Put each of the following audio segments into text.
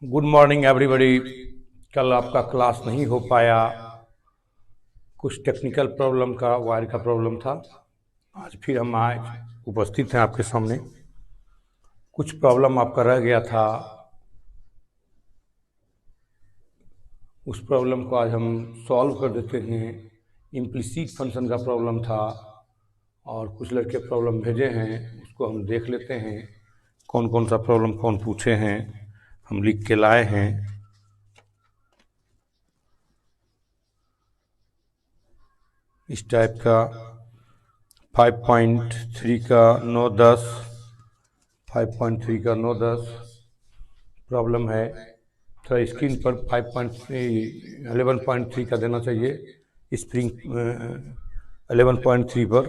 Good morning everybody. कल आपका class नहीं हो पाया, कुछ टेक्निकल प्रॉब्लम का वायर का प्रॉब्लम था। आज फिर हम आज उपस्थित हैं आपके सामने। कुछ प्रॉब्लम आपका रह गया था, उस प्रॉब्लम को आज हम सॉल्व कर देते हैं। इम्प्लिसिट फंक्शन का प्रॉब्लम था और कुछ लड़के प्रॉब्लम भेजे हैं, उसको हम देख लेते हैं। कौन कौन सा प्रॉब्लम कौन पूछे हैं, हम लिख के लाए हैं। इस टाइप का 5.3 का 9-10 5.3 का 9-10 प्रॉब्लम है। थोड़ा स्क्रीन पर 11.3 का देना चाहिए। स्प्रिंग 11.3 पर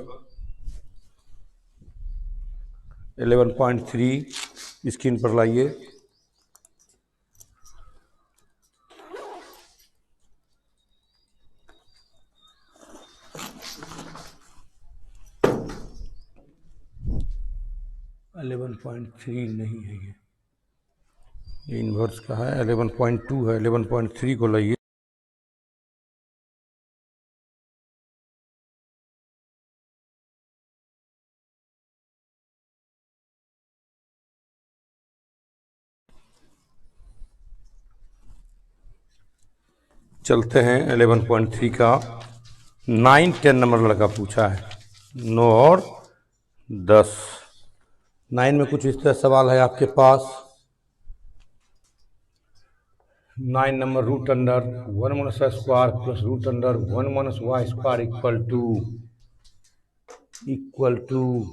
11.3 स्क्रीन पर लाइए। इलेवन पॉइंट थ्री नहीं है, ये इन्वर्स का है। 11.2 है, 11.3 को लाइए। चलते हैं 11.3 का 9-10 नंबर लड़का पूछा है, 9 और 10। 9 में कुछ इस तरह सवाल है आपके पास। 9 number root under 1 minus Y square plus root under 1 minus Y square equal to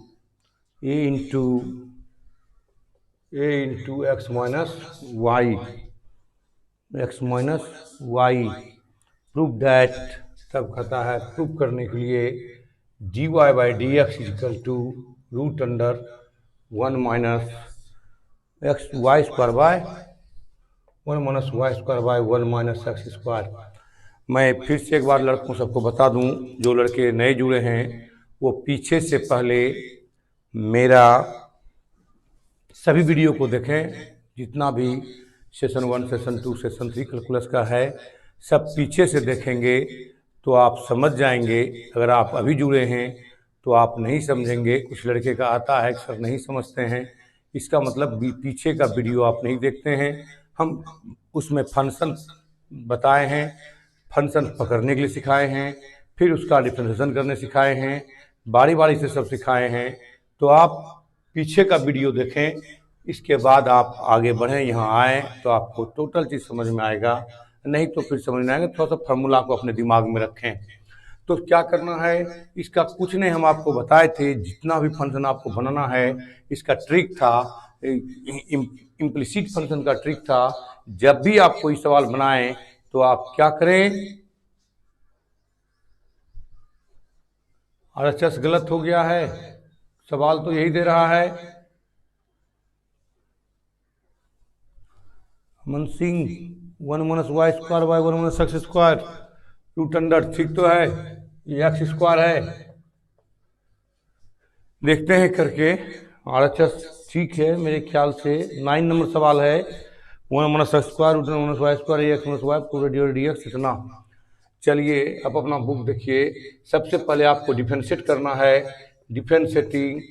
a into x minus y. Prove that, तब कहता है प्रूव करने के लिए dy by D x equal to root under 1 minus x y square by 1 minus Y square by 1 minus x square. मैं फिर से एक बार लड़कों सबको बता दूं, जो लड़के नए जुड़े हैं वो पीछे से पहले मेरा सभी वीडियो को देखें। जितना भी सेशन 1, सेशन 2, सेशन 3 कैलकुलस का है, सब पीछे से देखेंगे तो आप समझ जाएंगे। अगर आप अभी जुड़े हैं तो आप नहीं समझेंगे। कुछ लड़के का आता है सर नहीं समझते हैं, इसका मतलब पीछे का वीडियो आप नहीं देखते हैं। हम उसमें फंक्शन बताए हैं, फंक्शन पकड़ने के लिए सिखाए हैं, फिर उसका डिफरेंशिएशन करने सिखाए हैं, बारी बारी से सब सिखाए हैं। तो आप पीछे का वीडियो देखें, इसके बाद आप आगे बढ़ें, यहाँ आएँ तो आपको टोटल चीज़ समझ में आएगा। नहीं तो फिर समझ में आएगा। थोड़ा सा फार्मूला को अपने दिमाग में रखें। तो क्या करना है, इसका कुछ नहीं हम आपको बताए थे। जितना भी फंक्शन आपको बनाना है, इसका ट्रिक था, इम्प्लिसिट फंक्शन का ट्रिक था। जब भी आप कोई सवाल बनाएं तो आप क्या करें, RHS गलत हो गया है, सवाल तो यही दे रहा है। मन सिंह 1 minus Y square by 1 minus x square root under, ठीक तो है, ये एक्स स्क्वायर है। देखते हैं करके। RHS ठीक है मेरे ख्याल से। 9 नंबर सवाल है 1 minus x square root minus Y square x minus y पूरा डी एक्स इतना। चलिए अब अपना बुक देखिए। सबसे पहले आपको डिफरेंशिएट करना है, differentiating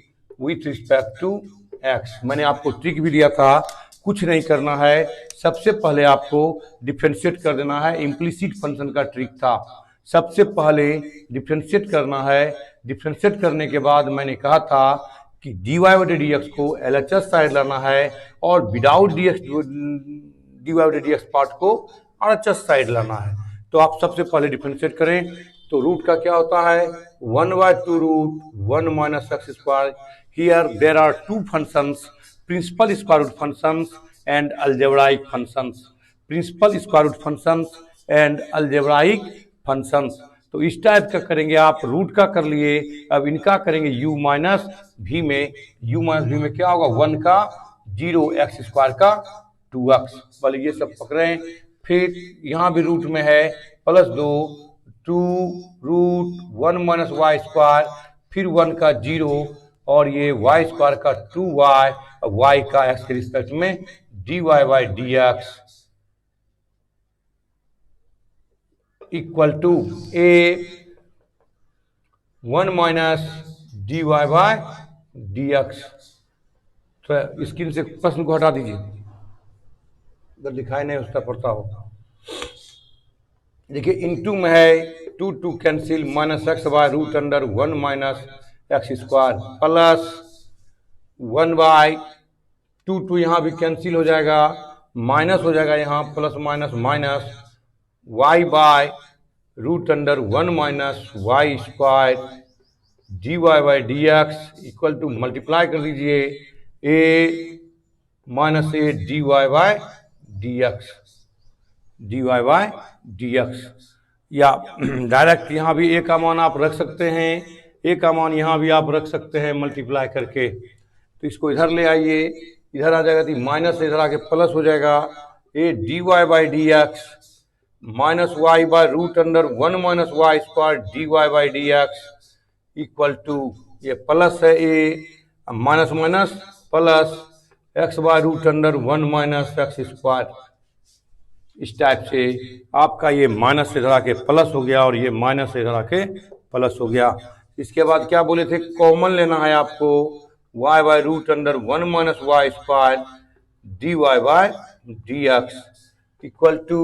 with respect to x. मैंने आपको ट्रिक भी दिया था, कुछ नहीं करना है। सबसे पहले आपको डिफरेंशिएट कर देना है, इम्प्लिसिट फंक्शन का ट्रिक था। सबसे पहले डिफरेंशिएट करना है। डिफरेंशिएट करने के बाद मैंने कहा था कि dy बाई डी एक्स को LHS साइड लाना है और without dy by D x part को RHS साइड लाना है। तो आप सबसे पहले डिफरेंशिएट करें तो रूट का क्या होता है, 1/2 root 1 minus x square. Here there are two functions, principal square root functions and algebraic functions. Principal square root functions and algebraic functions. तो इस टाइप का करेंगे आप। रूट का कर लिए, अब इनका करेंगे u माइनस v में। u माइनस v में क्या होगा, 1 का 0 एक्स स्क्वायर का 2x। पहले ये सब पकड़ें, फिर यहाँ भी रूट में है +2 2 रूट 1 माइनस वाई स्क्वायर, फिर 1 का 0 और ये वाई स्क्वायर का 2y, वाई का एक्स के रिस्पेक्ट में dy by D x equal to a 1 minus d Y by D x. तो स्क्रीन से प्रश्न को हटा दीजिए, अगर दिखाई नहीं उसका पड़ता हो। देखिए इनटू में है 2 2 cancel minus x by root under 1 minus x square plus 1 by 2 2 यहाँ भी कैंसिल हो जाएगा, माइनस हो जाएगा यहाँ plus minus minus Y by root under 1 minus Y square D Y by D x equal to multiply कर दीजिए A minus A D Y by D X, D Y by D X. या direct यहाँ भी ए का मान आप रख सकते हैं, ए का मान यहाँ भी आप रख सकते हैं मल्टीप्लाई करके। तो इसको इधर ले आइए, इधर आ जाएगा तो माइनस इधर आके प्लस हो जाएगा A D Y by D x minus Y by root under 1 minus Y square D Y by D x equal to ये प्लस है A minus minus plus x by root under 1 minus x square. इस type से आपका ये minus से इधर आके plus हो गया और ये माइनस से इधर आके प्लस हो गया। इसके बाद क्या बोले थे, कॉमन लेना है आपको y by root under 1 minus Y square D Y by D x equal to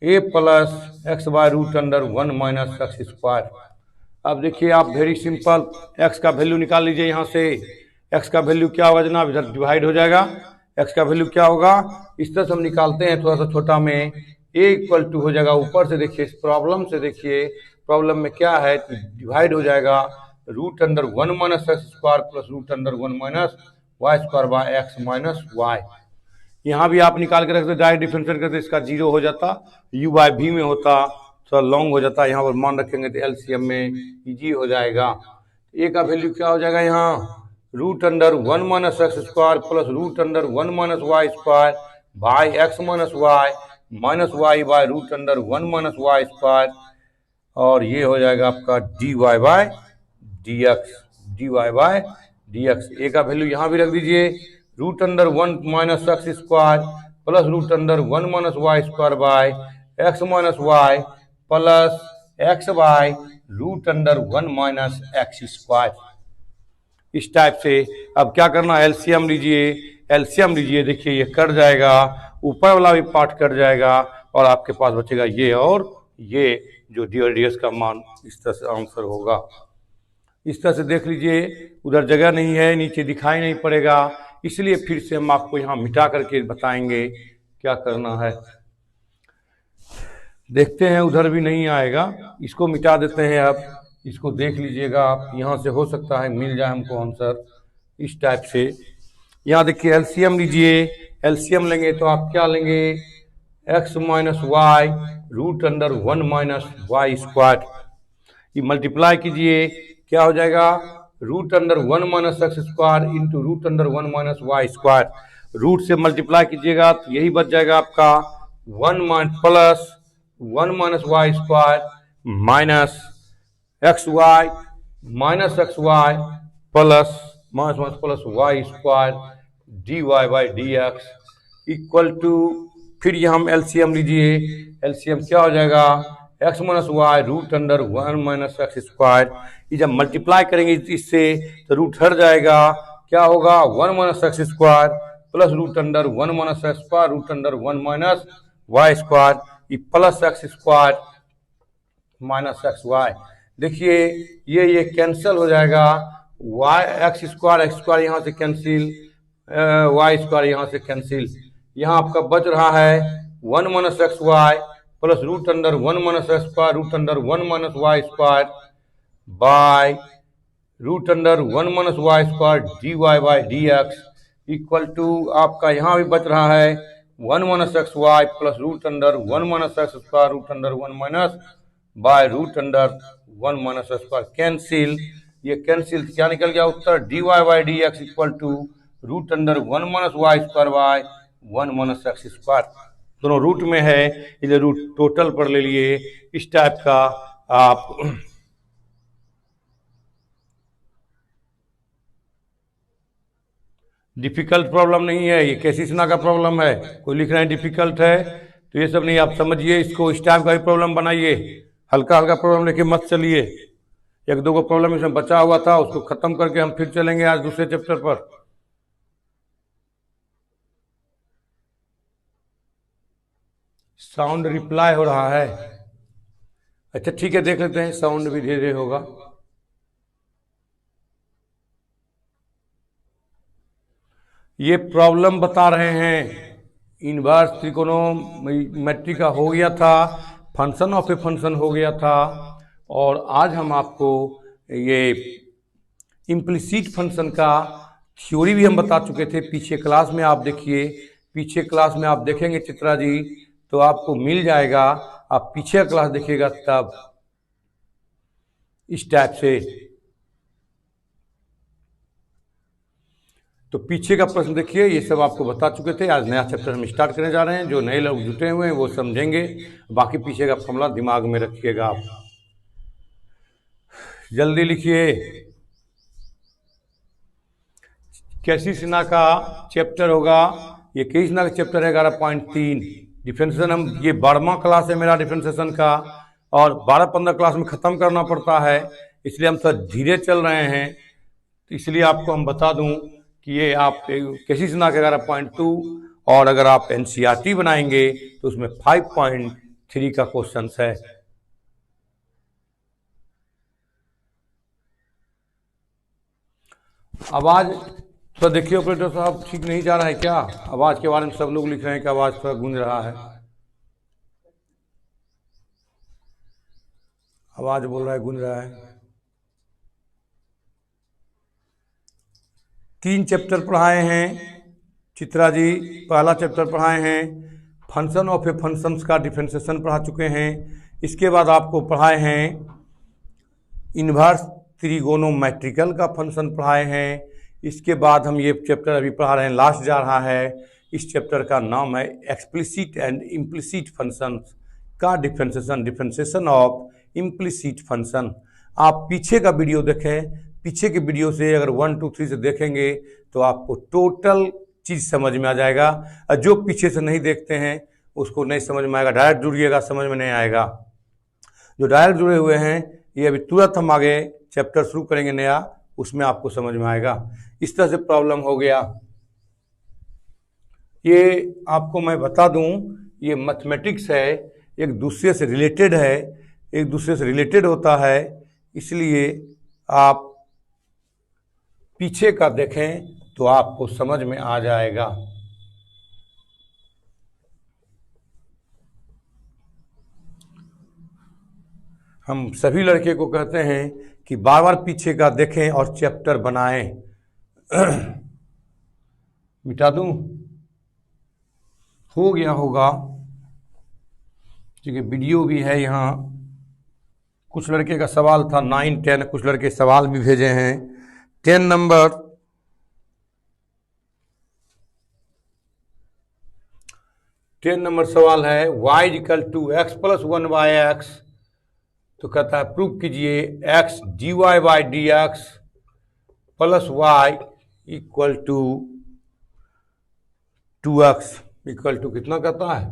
a plus x by root under 1 minus x square. अब देखिए आप वेरी सिंपल x का वैल्यू निकाल लीजिए यहाँ से। x का वैल्यू क्या होगा जनाब, इधर डिवाइड हो जाएगा, x का वैल्यू क्या होगा इस तरह से हम निकालते हैं थोड़ा सा छोटा में, a इक्वल टू हो जाएगा ऊपर से देखिए, इस प्रॉब्लम से देखिए प्रॉब्लम में क्या है डिवाइड हो जाएगा root under 1 minus x square plus root under 1 minus Y square by x minus y. यहाँ भी आप निकाल के रखते डायरेक्ट डिफरेंशिएट करते इसका जीरो हो जाता, u बाय v में होता, थोड़ा लॉन्ग हो जाता, यहाँ पर मान रखेंगे तो एलसीएम में इजी हो जाएगा। ए का वैल्यू क्या हो जाएगा यहाँ root under 1 minus x square plus root under 1 minus Y square by x minus Y by root under 1 minus Y square, और ये हो जाएगा आपका D Y by D X, D Y by D X. A का value यहाँ भी रख दीजिए root under 1 minus x square plus root under 1 minus Y square by x minus Y plus x by root under 1 minus x square. इस type से अब क्या करना, एलसीएम लीजिए, एलसीएम लीजिए, देखिए ये कट जाएगा, ऊपर वाला भी पार्ट कट जाएगा और आपके पास बचेगा ये और ये, जो डी और डी एस का मान इस तरह से आंसर होगा। इस तरह से देख लीजिए, उधर जगह नहीं है, नीचे दिखाई नहीं पड़ेगा, इसलिए फिर से हम आपको यहाँ मिटा करके बताएंगे क्या करना है। देखते हैं उधर भी नहीं आएगा, इसको मिटा देते हैं। अब इसको देख लीजिएगा आप, यहाँ से हो सकता है मिल जाए हमको आंसर इस टाइप से। यहाँ देखिए एलसीएम लीजिए, एलसीएम लेंगे तो आप क्या लेंगे x minus y root under 1 minus Y square, ये मल्टीप्लाई कीजिए क्या हो जाएगा root under 1 minus x square into root under 1 minus Y square. Root से मल्टीप्लाई कीजिएगा तो यही बच जाएगा आपका 1 minus Y square minus x y minus x y plus minus minus plus y square D Y by D x equal to, फिर ये हम एलसीएम लीजिए, एलसीएम क्या हो जाएगा x minus y root under 1 minus x square. ये जब multiply करेंगे इससे तो रूट हट जाएगा, क्या होगा 1 minus x square plus root under 1 minus x square root under 1 minus Y square, ये plus X square minus x Y. देखिए ये कैंसिल हो जाएगा, वाई एक्स स्क्वायर यहाँ से कैंसिल, वाई स्क्वायर यहाँ से कैंसिल, यहाँ आपका बच रहा है 1 minus x y plus root under 1 minus x square root under 1 minus Y square by root under 1 minus Y square D Y by D x equal to, आपका यहाँ भी बच रहा है 1 minus x y plus root under 1 minus x square root under 1 minus by root under 1 minus x square cancel, ये cancel क्या निकल गया उत्तर D Y by D x equal to root under 1 minus Y square by 1 minus x square. दोनों root में है, इधर root total पर ले लिए, इस टाइप का आप डिफिकल्ट प्रॉब्लम नहीं है, ये कैसी सिन्हा का प्रॉब्लम है। कोई लिख रहे हैं डिफिकल्ट है, तो ये सब नहीं, आप समझिए इसको, इस टाइप का ही प्रॉब्लम बनाइए, हल्का हल्का प्रॉब्लम लेके मत चलिए। एक दो को प्रॉब्लम इसमें बचा हुआ था, उसको खत्म करके हम फिर चलेंगे आज दूसरे चैप्टर पर। साउंड रिप्लाई हो रहा है, अच्छा ठीक है, देख लेते हैं, साउंड भी धीरे धीरे होगा। ये प्रॉब्लम बता रहे हैं, इनवर्स त्रिकोणोमेट्री का हो गया था, फंक्शन ऑफ ए फंक्शन हो गया था, और आज हम आपको ये इम्प्लिसिट फंक्शन का थ्योरी भी हम बता चुके थे पीछे क्लास में। आप देखिए, पीछे क्लास में आप देखेंगे चित्रा जी तो आपको मिल जाएगा, आप पीछे क्लास देखिएगा तब इस टाइप से। तो पीछे का प्रश्न देखिए, ये सब आपको बता चुके थे, आज नया चैप्टर हम स्टार्ट करने जा रहे हैं। जो नए लोग जुटे हुए हैं वो समझेंगे, बाकी पीछे का फॉर्मूला दिमाग में रखिएगा आप। जल्दी लिखिए, कैसी सिन्हा का चैप्टर होगा, ये कैसी सिन्हा का चैप्टर है 11.3 डिफरेंशिएशन। हम ये 12वां क्लास है मेरा डिफरेंशिएशन का, और 12-15 क्लास में ख़त्म करना पड़ता है, इसलिए हम थोड़ा धीरे चल रहे हैं। तो इसलिए आपको हम बता दूं कि ये आप कैसी सिन्हा का 11.2, और अगर आप एनसीईआरटी बनाएंगे तो उसमें 5.3 का क्वेश्चन है। आवाज थोड़ा देखिए ऑपरेटर साहब, ठीक नहीं जा रहा है क्या? आवाज के बारे में सब लोग लिख रहे हैं कि आवाज थोड़ा गूंज रहा है। आवाज बोल रहा है गूंज रहा है। 3 चैप्टर पढ़ाए हैं चित्रा जी। पहला चैप्टर पढ़ाए हैं फंक्शन ऑफ ए फंक्शंस का डिफरेंशिएशन पढ़ा चुके हैं। इसके बाद आपको पढ़ाए हैं इन्वर्स त्रिगोनोमेट्रिकल का फंक्शन पढ़ाए हैं। इसके बाद हम ये चैप्टर अभी पढ़ा रहे हैं, लास्ट जा रहा है। इस चैप्टर का नाम है एक्सप्लिसिट एंड इम्प्लिसिट फंक्शंस का डिफरेंशिएशन ऑफ इम्प्लिसिट फंक्शन। आप पीछे का वीडियो देखें, पीछे के वीडियो से अगर 1, 2, 3 से देखेंगे तो आपको टोटल चीज़ समझ में आ जाएगा। और जो पीछे से नहीं देखते हैं उसको नहीं समझ में आएगा, डायरेक्ट जुड़िएगा, समझ में नहीं आएगा। जो डायरेक्ट जुड़े हुए हैं ये अभी तुरंत हम आगे चैप्टर शुरू करेंगे नया, उसमें आपको समझ में आएगा। इस तरह से प्रॉब्लम हो गया। ये आपको मैं बता दूं, ये मैथमेटिक्स है, एक दूसरे से रिलेटेड है, एक दूसरे से रिलेटेड होता है, इसलिए आप पीछे का देखें तो आपको समझ में आ जाएगा। हम सभी लड़के को कहते हैं कि बार बार पीछे का देखें और चैप्टर बनाएं। मिटा दूं? हो गया होगा, क्योंकि वीडियो भी है यहाँ। कुछ लड़के का सवाल था 9, 10, कुछ लड़के सवाल भी भेजे हैं। 10 नंबर, सवाल है y = x + 1/x। तो कहता है प्रूव कीजिए x dy/dx + y = 2x = कितना कहता है?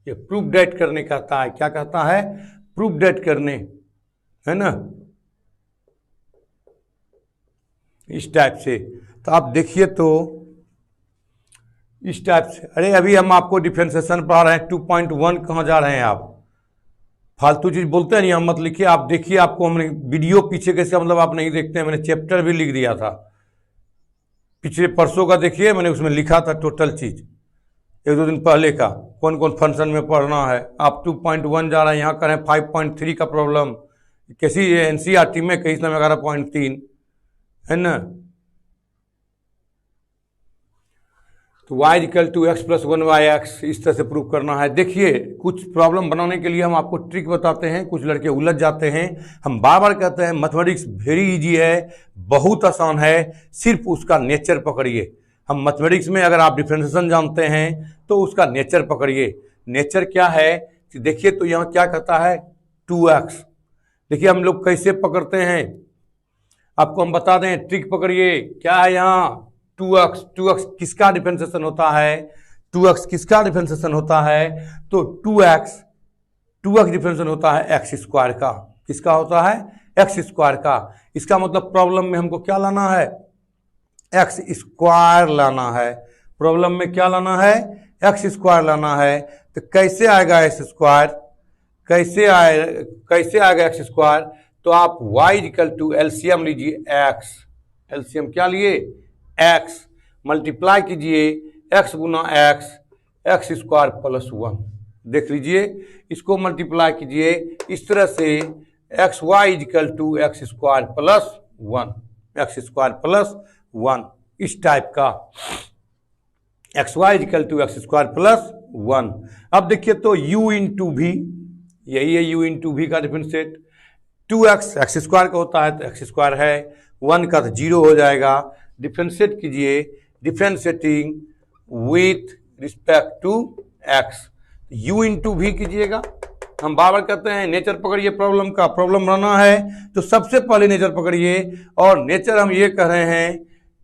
ये प्रूफ डेट करने कहता है। क्या कहता है? प्रूफ डेट करने, है ना, इस टाइप से। तो आप देखिए तो इस टाइप से। अरे अभी हम आपको डिफरेंशिएशन पढ़ा रहे हैं 2.1, कहाँ जा रहे हैं आप? फालतू चीज बोलते हैं नहीं, हम मत लिखिए। आप देखिए, आपको हमने वीडियो पीछे कैसे, मतलब आप नहीं देखते हैं, मैंने चैप्टर भी लिख दिया था पिछले परसों का, देखिए मैंने उसमें लिखा था टोटल चीज 1-2 दिन पहले का, कौन कौन फंक्शन में पढ़ना है। आप 2.1 जा रहे हैं, यहाँ करें 5.3 का प्रॉब्लम, कैसी एनसीईआरटी में कहीं समय 11.3, है ना। तो y = x + 1/x इस तरह से प्रूव करना है। देखिए, कुछ प्रॉब्लम बनाने के लिए हम आपको ट्रिक बताते हैं, कुछ लड़के उलझ जाते हैं। हम बार बार कहते हैं मैथमेटिक्स वेरी इजी है, बहुत आसान है, सिर्फ उसका नेचर पकड़िए। हम मैथमेटिक्स में अगर आप डिफरेंशिएशन जानते हैं तो उसका नेचर पकड़िए। नेचर क्या है कि देखिए, तो यहाँ क्या कहता है 2x। देखिए हम लोग कैसे पकड़ते हैं, आपको हम बता दें, ट्रिक पकड़िए। क्या है यहाँ 2x किसका डिफरेंशिएशन होता है, 2x किसका डिफरेंशिएशन होता है, तो 2x डिफरेंशिएशन होता है एक्स स्क्वायर का। किसका होता है, एक्स स्क्वायर का। इसका मतलब प्रॉब्लम में हमको क्या लाना है, एक्स स्क्वायर लाना है। प्रॉब्लम में क्या लाना है, एक्स स्क्वायर लाना है। तो कैसे आएगा एक्स स्क्वायर, कैसे आएगा एक्स स्क्वायर, तो आप y इक्वल टू एलसीएम लीजिए एक्स, एलसीएम क्या लिए, एक्स, मल्टीप्लाई कीजिए एक्स गुना एक्स स्क्वायर प्लस 1। देख लीजिए, इसको मल्टीप्लाई कीजिए इस तरह से, x y equal to x square plus 1, x square plus 1, इस टाइप का x y equal to x square plus 1। अब देखिए तो u इंटू भी, यही है u इंटू भी का डिफरेंशिएट। 2x एक्स स्क्वायर का होता है तो एक्स स्क्वायर है, 1 का तो 0 हो जाएगा। डिफरेंशिएट कीजिए, differentiating with respect to x, u into भी कीजिएगा। हम बार बार कहते हैं नेचर पकड़िए प्रॉब्लम का, प्रॉब्लम बनाना है तो सबसे पहले नेचर पकड़िए। और नेचर हम ये कह रहे हैं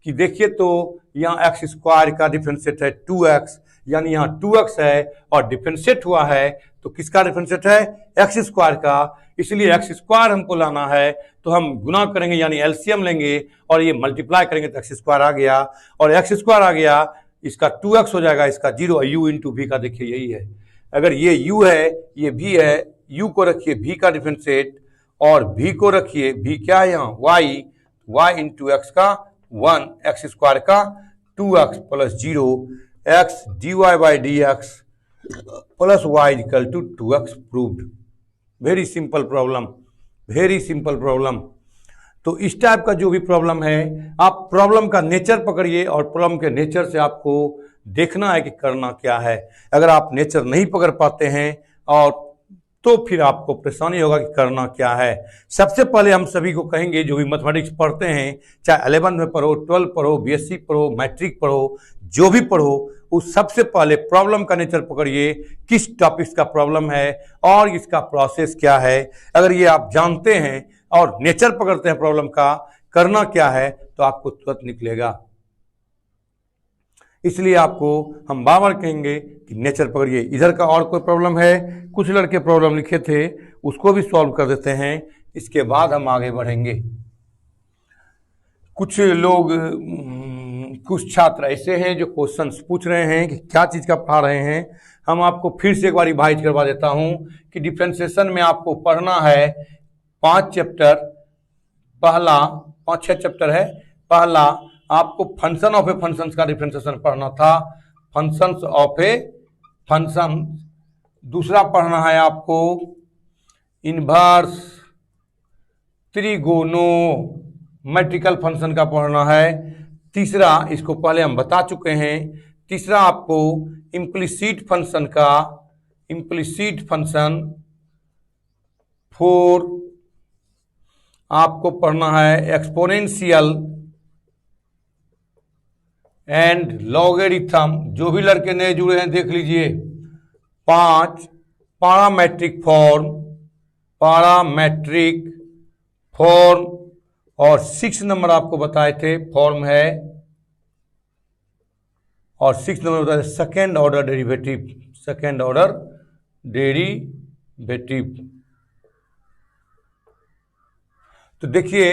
कि देखिए तो यहाँ एक्स स्क्वायर का डिफरेंशिएट है 2x, यानी यहाँ 2x है और डिफरेंशिएट हुआ है तो किसका डिफरेंशिएट है, एक्स स्क्वायर का। इसलिए एक्स स्क्वायर हमको लाना है तो हम गुना करेंगे यानी एलसीएम लेंगे और ये मल्टीप्लाई करेंगे तो एक्स स्क्वायर आ गया, और एक्स स्क्वायर आ गया, इसका 2x हो जाएगा, इसका 0, u इंटू भी का देखिए यही है। अगर ये u है, ये v है, u को रखिए v का डिफरेंशिएट और v को रखिए, v क्या है यहाँ y इंटू एक्स का 1, एक्स स्क्वायर का 2x plus 0, x dy by D x plus y equal to 2x proved. Very simple problem, very simple problem. तो इस टाइप का जो भी प्रॉब्लम है, आप प्रॉब्लम का नेचर पकड़िए और प्रॉब्लम के नेचर से आपको देखना है कि करना क्या है। अगर आप नेचर नहीं पकड़ पाते हैं और तो फिर आपको परेशानी होगा कि करना क्या है। सबसे पहले हम सभी को कहेंगे जो भी मैथमेटिक्स पढ़ते हैं, चाहे 11th में पढ़ो, 12 पढ़ो, बीएससी पढ़ो, मैट्रिक पढ़ो, जो भी पढ़ो, उस सबसे पहले प्रॉब्लम का नेचर पकड़िए, किस टॉपिक्स का प्रॉब्लम है और इसका प्रोसेस क्या है। अगर ये आप जानते हैं और नेचर पकड़ते हैं प्रॉब्लम का, करना क्या है, तो आपको तुरंत निकलेगा। इसलिए आपको हम बार बार कहेंगे कि नेचर पकड़िए। इधर का और कोई प्रॉब्लम है, कुछ लड़के प्रॉब्लम लिखे थे उसको भी सॉल्व कर देते हैं, इसके बाद हम आगे बढ़ेंगे। कुछ लोग, कुछ छात्र ऐसे हैं जो क्वेश्चंस पूछ रहे हैं कि क्या चीज़ का पढ़ा रहे हैं। हम आपको फिर से एक बार रिवाइज करवा देता हूं कि डिफरेंशिएशन में आपको पढ़ना है 5 चैप्टर, पहला 5-6 चैप्टर है। पहला आपको फंक्शन ऑफ ए फंक्शंस का डिफरेंशिएशन पढ़ना था, फंक्शंस ऑफ ए फंक्शन। दूसरा पढ़ना है आपको इनवर्स ट्रिगोनोमेट्रिकल फंक्शन का पढ़ना है। तीसरा, इसको पहले हम बता चुके हैं, तीसरा आपको इम्प्लिसिट फंक्शन का, इम्प्लिसिट फंक्शन। 4 आपको पढ़ना है एक्सपोनेंशियल एंड लॉगरिथम। जो भी लड़के नए जुड़े हैं देख लीजिए। 5 पैरामेट्रिक फॉर्म, पैरामेट्रिक फॉर्म। और 6 नंबर आपको बताए थे फॉर्म है, और 6 नंबर बताए second order derivative, second order derivative. तो देखिए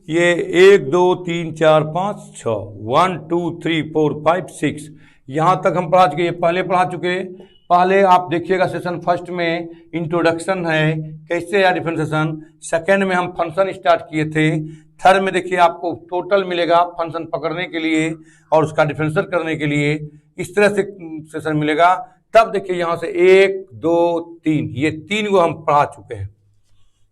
ये 1 2 3 4 5 6, 1 2 3 4 5 6 यहां तक हम पढ़ा चुके, पहले पढ़ा चुके। पहले आप देखिएगा सेशन फर्स्ट में इंट्रोडक्शन है, कैसे है डिफरेंशिएशन। सेकेंड में हम फंक्शन स्टार्ट किए थे। थर्ड में देखिए आपको टोटल मिलेगा फंक्शन पकड़ने के लिए और उसका डिफरेंशिएट करने के लिए, इस तरह से सेशन मिलेगा। तब देखिए यहाँ से 1 2 3, ये 3 को हम पढ़ा चुके हैं,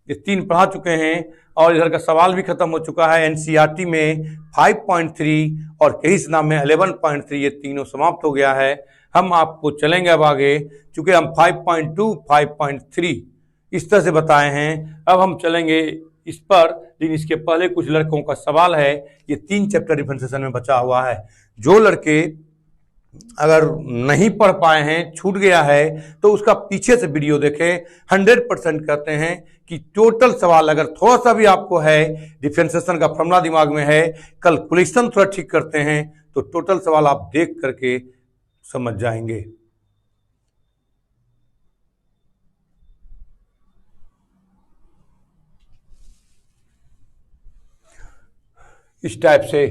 ये 3 पढ़ा चुके हैं। और इधर का सवाल भी खत्म हो चुका है। एनसीईआरटी में 5.3 और केस नाम में 11.3, ये तीनों समाप्त हो गया है। हम आपको चलेंगे अब आगे, चूंकि हम 5.2 5.3 इस तरह से बताए हैं, अब हम चलेंगे इस पर। लेकिन इसके पहले कुछ लड़कों का सवाल है, ये 3 चैप्टर डिफरेंशिएशन में बचा हुआ है। जो लड़के अगर नहीं पढ़ पाए हैं, छूट गया है, तो उसका पीछे से वीडियो देखें। 100% कहते हैं कि टोटल सवाल अगर थोड़ा सा भी आपको है, डिफरेंशिएशन का फॉर्मूला दिमाग में है, कैलकुलेशन थोड़ा ठीक करते हैं, तो टोटल सवाल आप देख करके समझ जाएंगे। इस टाइप से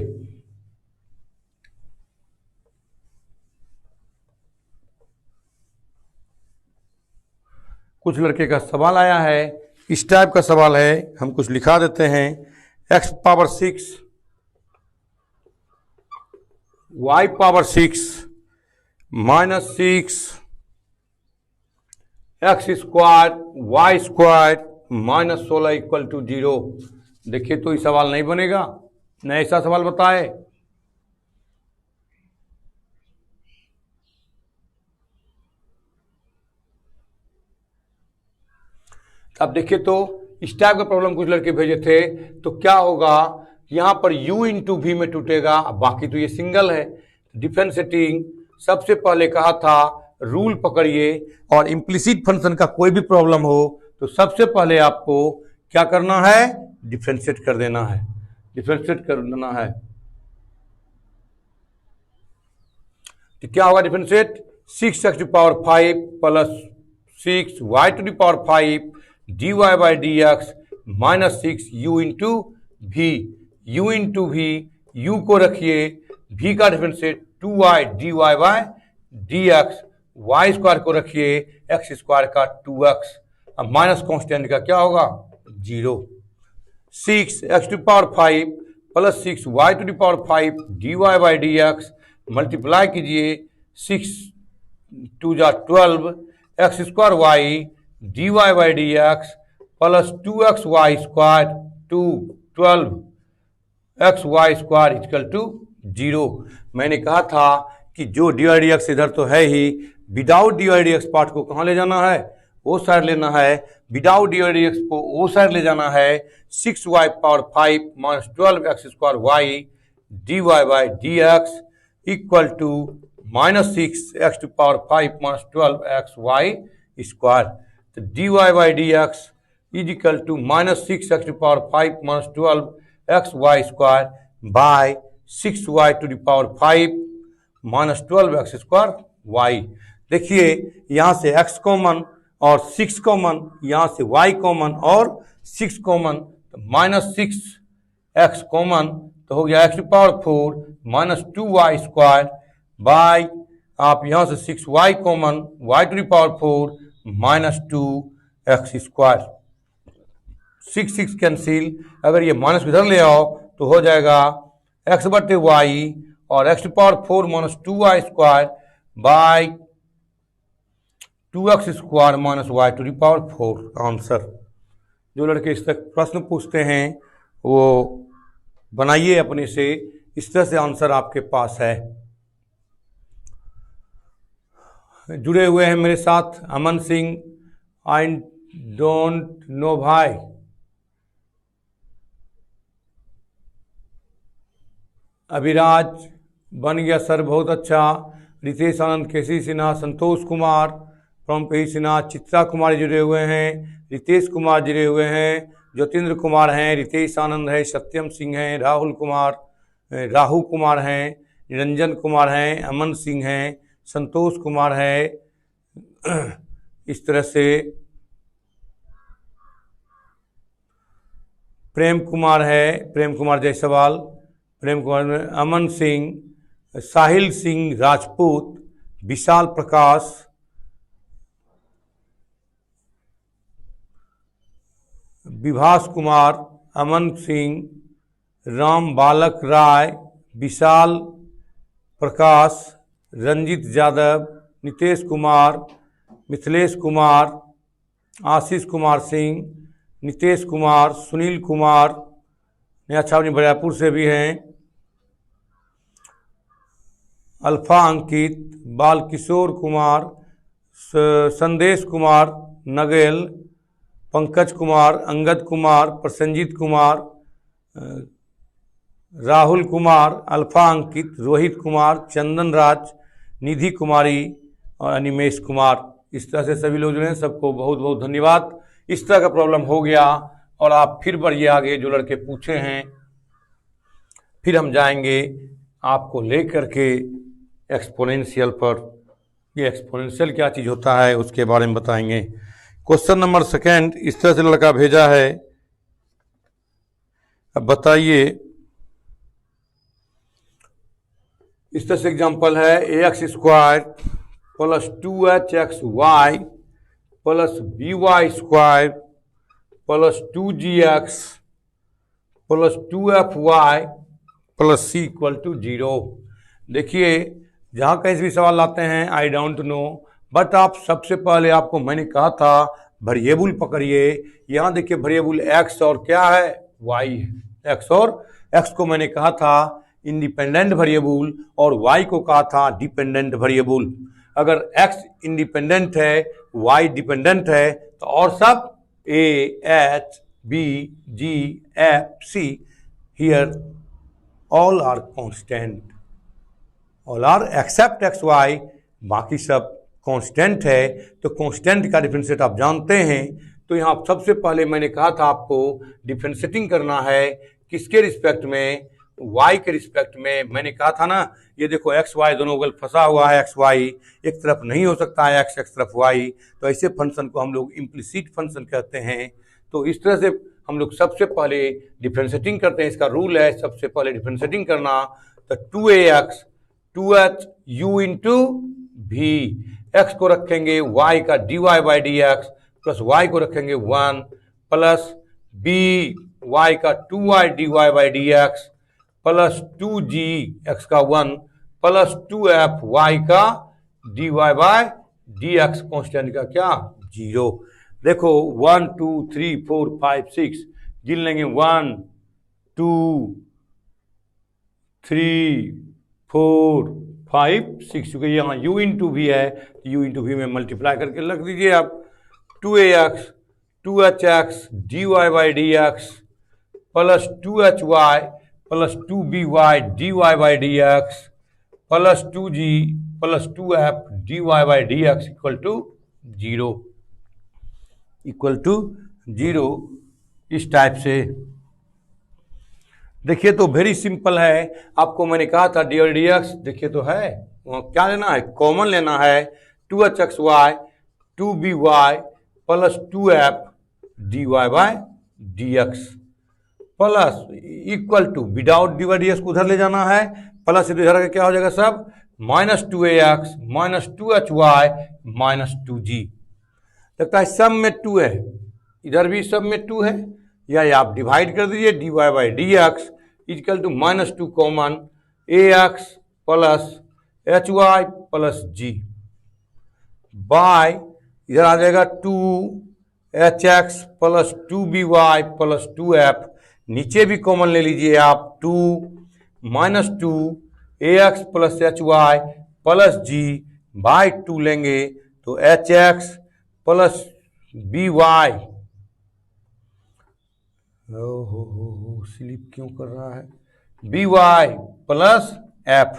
कुछ लड़के का सवाल आया है, इस टाइप का सवाल है, हम कुछ लिखा देते हैं। x power 6 y power 6 minus 6 x square y square minus 16 equal to 0। देखिए तो ये सवाल नहीं बनेगा, न ऐसा सवाल बताए। अब देखिए तो इस टाइप का प्रॉब्लम कुछ लड़के भेजे थे, तो क्या होगा, यहां पर u इंटू वी में टूटेगा, बाकी तो ये सिंगल है। डिफरेंशिएटिंग सबसे पहले कहा था रूल पकड़िए, और इम्प्लिसिट फंक्शन का कोई भी प्रॉब्लम हो तो सबसे पहले आपको क्या करना है, डिफरेंशिएट कर देना है, डिफरेंशिएट कर देना है। तो क्या होगा differentiate, 6x to power 5 plus 6y to the power 5 dy by D x minus 6 u into v. u into v, u को रखिए, v का differentiate 2y dy by D x, y square को रखिए x स्क्वायर का 2x, अब minus constant का क्या होगा 0। 6x to power 5 plus 6y to the power 5 dy by D x, multiply कीजिए 6 2 जा 12 x square y dy by D x plus 2x y square 2 12 x y square equal to 0। मैंने कहा था कि जो डी वाई डी एक्स इधर तो है ही, without d y d x part को कहाँ ले जाना है, वो साइड लेना है। Without d y d x को वो साइड ले जाना है। 6y power 5 minus 12x square y dy by D x equal to minus 6x to power 5 minus 12x y square. तो dy by D x is equal to minus 6x to power 5 minus 12x y square bye 6y to the power 5 minus 12x square y. देखिए यहाँ से x common और 6 common, यहाँ से y common और 6 common, तो minus 6x common, तो हो गया x to power 4 minus 2y square by, आप यहाँ से 6y common, y to the power 4 minus 2x square. 6 6 cancel, अगर ये माइनस इधर ले आओ तो हो जाएगा x बटे y और x to power 4 minus 2y square by 2x square minus y to the power 4 answer. जो लड़के इस तक प्रश्न पूछते हैं वो बनाइए अपने से, इस तरह से आंसर आपके पास है। जुड़े हुए हैं मेरे साथ Aman Singh, I don't know भाई, अभिराज बन गया सर, बहुत अच्छा। रितेश आनंद, केसी सिन्हा, संतोष कुमार फ्रॉम केसी सिन्हा, चित्रा कुमारी जुड़े हुए हैं, रितेश कुमार जुड़े हुए हैं, ज्योतिन्द्र कुमार हैं, रितेश आनंद है, सत्यम सिंह हैं, राहुल कुमार, राहु कुमार हैं, निरंजन कुमार हैं, अमन सिंह हैं, संतोष कुमार है। इस तरह से प्रेम कुमार है, प्रेम कुमार जायसवाल, प्रेम कुमार में अमन सिंह, साहिल सिंह राजपूत, विशाल प्रकाश, विभास कुमार, अमन सिंह, राम बालक राय, विशाल प्रकाश, रंजित यादव, नितेश कुमार, मिथिलेश कुमार, आशीष कुमार सिंह, नितेश कुमार, सुनील कुमार, नया छावनी बरियापुर से भी हैं, अल्फा अंकित, बालकिशोर कुमार, संदेश कुमार नगेल, पंकज कुमार, अंगद कुमार, प्रसन्नजीत कुमार, राहुल कुमार, अल्फा अंकित, रोहित कुमार, चंदन राज, निधि कुमारी और अनिमेश कुमार। इस तरह से सभी लोग जो हैं सबको बहुत बहुत धन्यवाद। इस तरह का प्रॉब्लम हो गया और आप फिर बढ़िए आगे, जो लड़के पूछे हैं फिर हम जाएंगे आपको लेकर के एक्सपोनेंशियल पर, ये एक्सपोनेंशियल क्या चीज़ होता है उसके बारे में बताएंगे। क्वेश्चन नंबर सेकेंड इस तरह से लड़का भेजा है, अब बताइए। इस तरह से एग्जांपल है ax² plus 2hxy plus by² plus 2gx plus 2fy plus c equal to 0। देखिए जहाँ कहीं से भी सवाल लाते हैं आई डोंट नो, बट आप सबसे पहले आपको मैंने कहा था वेरिएबल पकड़िए। यहाँ देखिए वेरिएबल x और क्या है y है। x और x को मैंने कहा था इंडिपेंडेंट वेरिएबल और y को कहा था डिपेंडेंट वेरिएबल। अगर x इंडिपेंडेंट है y डिपेंडेंट है तो और सब a h b g f c here all are constant, all are except x y, बाकी सब कांस्टेंट है। तो कांस्टेंट का डिफरेंशिएट आप जानते हैं। तो यहाँ सबसे पहले मैंने कहा था आपको डिफरेंशिएटिंग करना है किसके रिस्पेक्ट में, y के रिस्पेक्ट में। मैंने कहा था ना, ये देखो x y दोनों बगल फंसा हुआ है, x y एक तरफ नहीं हो सकता है, x एक तरफ y। तो ऐसे फंक्शन को हम लोग इम्प्लिसिट फंक्शन कहते हैं। तो इस तरह से हम लोग सबसे पहले डिफरेंशिएटिंग करते हैं। इसका रूल है सबसे पहले डिफरेंशिएटिंग करना। तो 2ax 2h u into v, x को रखेंगे y का dy by D x plus y को रखेंगे 1 प्लस b y का 2y dy by D x plus 2g x का 1 प्लस 2f y का dy by D x constant का क्या 0। देखो 1 2 3 4 5 6 गिन लेंगे 1 2 3 4 5 6, क्योंकि यहाँ u इंटू वी है, u इंटू वी में मल्टीप्लाई करके रख दीजिए आप। 2ax 2hx dy by D x plus 2hy plus 2by dy by D x plus 2g plus 2f dy by D x equal to 0, equal to 0। इस type से देखिए तो very simple है। आपको मैंने कहा था डी डी एक्स, देखिए तो है क्या लेना है, कॉमन लेना है। 2hxy 2by plus 2f dy by D x plus equal to without d by D x को उधर ले जाना है, प्लस इधर का क्या हो जाएगा सब minus 2ax minus 2hy minus 2g। लगता है सब में 2 है, इधर भी सब में 2 है, या आप डिवाइड कर दीजिए dy by D x equal to minus 2 common ax plus hy plus g by इधर आ जाएगा 2hx plus 2by plus 2f, नीचे भी कॉमन ले लीजिए आप 2 minus 2 ax plus hy plus g by 2 लेंगे तो hx प्लस by, हो स्लिप क्यों कर रहा है, by प्लस f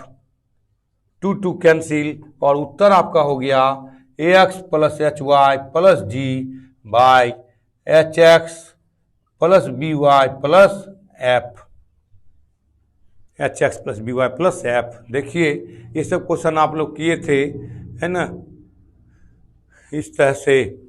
2 2 कैंसिल और उत्तर आपका हो गया ax plus hy plus g by hx plus by plus f, hx plus by plus f। देखिए ये सब क्वेश्चन आप लोग किए थे, है ना, इस तरह से।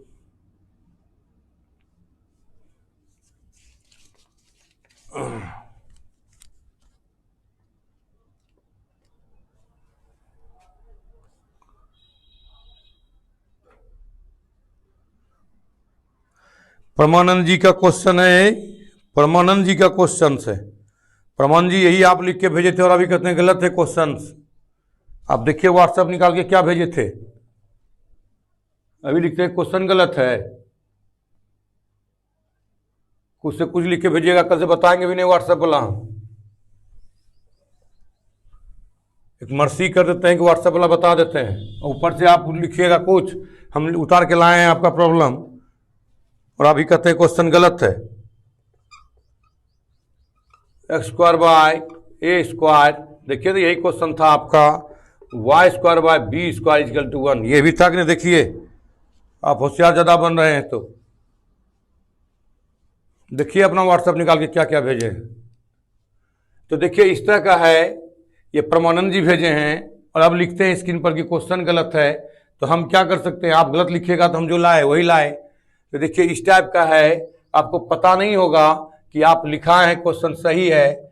परमानंद जी का क्वेश्चन है, परमानंद जी का क्वेश्चन है। परमानंद जी यही आप लिख के भेजे थे और अभी कहते हैं गलत है क्वेश्चन। आप देखिए व्हाट्सएप निकाल के क्या भेजे थे, अभी लिखते हैं क्वेश्चन गलत है। कुछ से कुछ लिख के भेजिएगा, कल से बताएंगे भी नहीं व्हाट्सएप वाला। हम एक मर्सी कर देते हैं कि व्हाट्सएप वाला बता देते हैं, ऊपर से आप लिखिएगा कुछ, हम उतार के लाए हैं आपका प्रॉब्लम और अभी कहते हैं क्वेश्चन गलत है। X square by a square, देखिए तो यही क्वेश्चन था आपका, y square by b square equal to 1, ये भी था कि नहीं। देखिए आप होशियार ज़्यादा बन रहे हैं तो देखिए अपना व्हाट्सएप निकाल के क्या क्या भेजे। तो देखिए इस तरह का है ये परमानंद जी भेजे हैं और अब लिखते हैं स्क्रीन पर कि क्वेश्चन गलत है। तो हम क्या कर सकते हैं, आप गलत लिखिएगा तो हम जो लाए वही लाए। तो देखिए इस टाइप का है, आपको पता नहीं होगा कि आप लिखा है क्वेश्चन सही है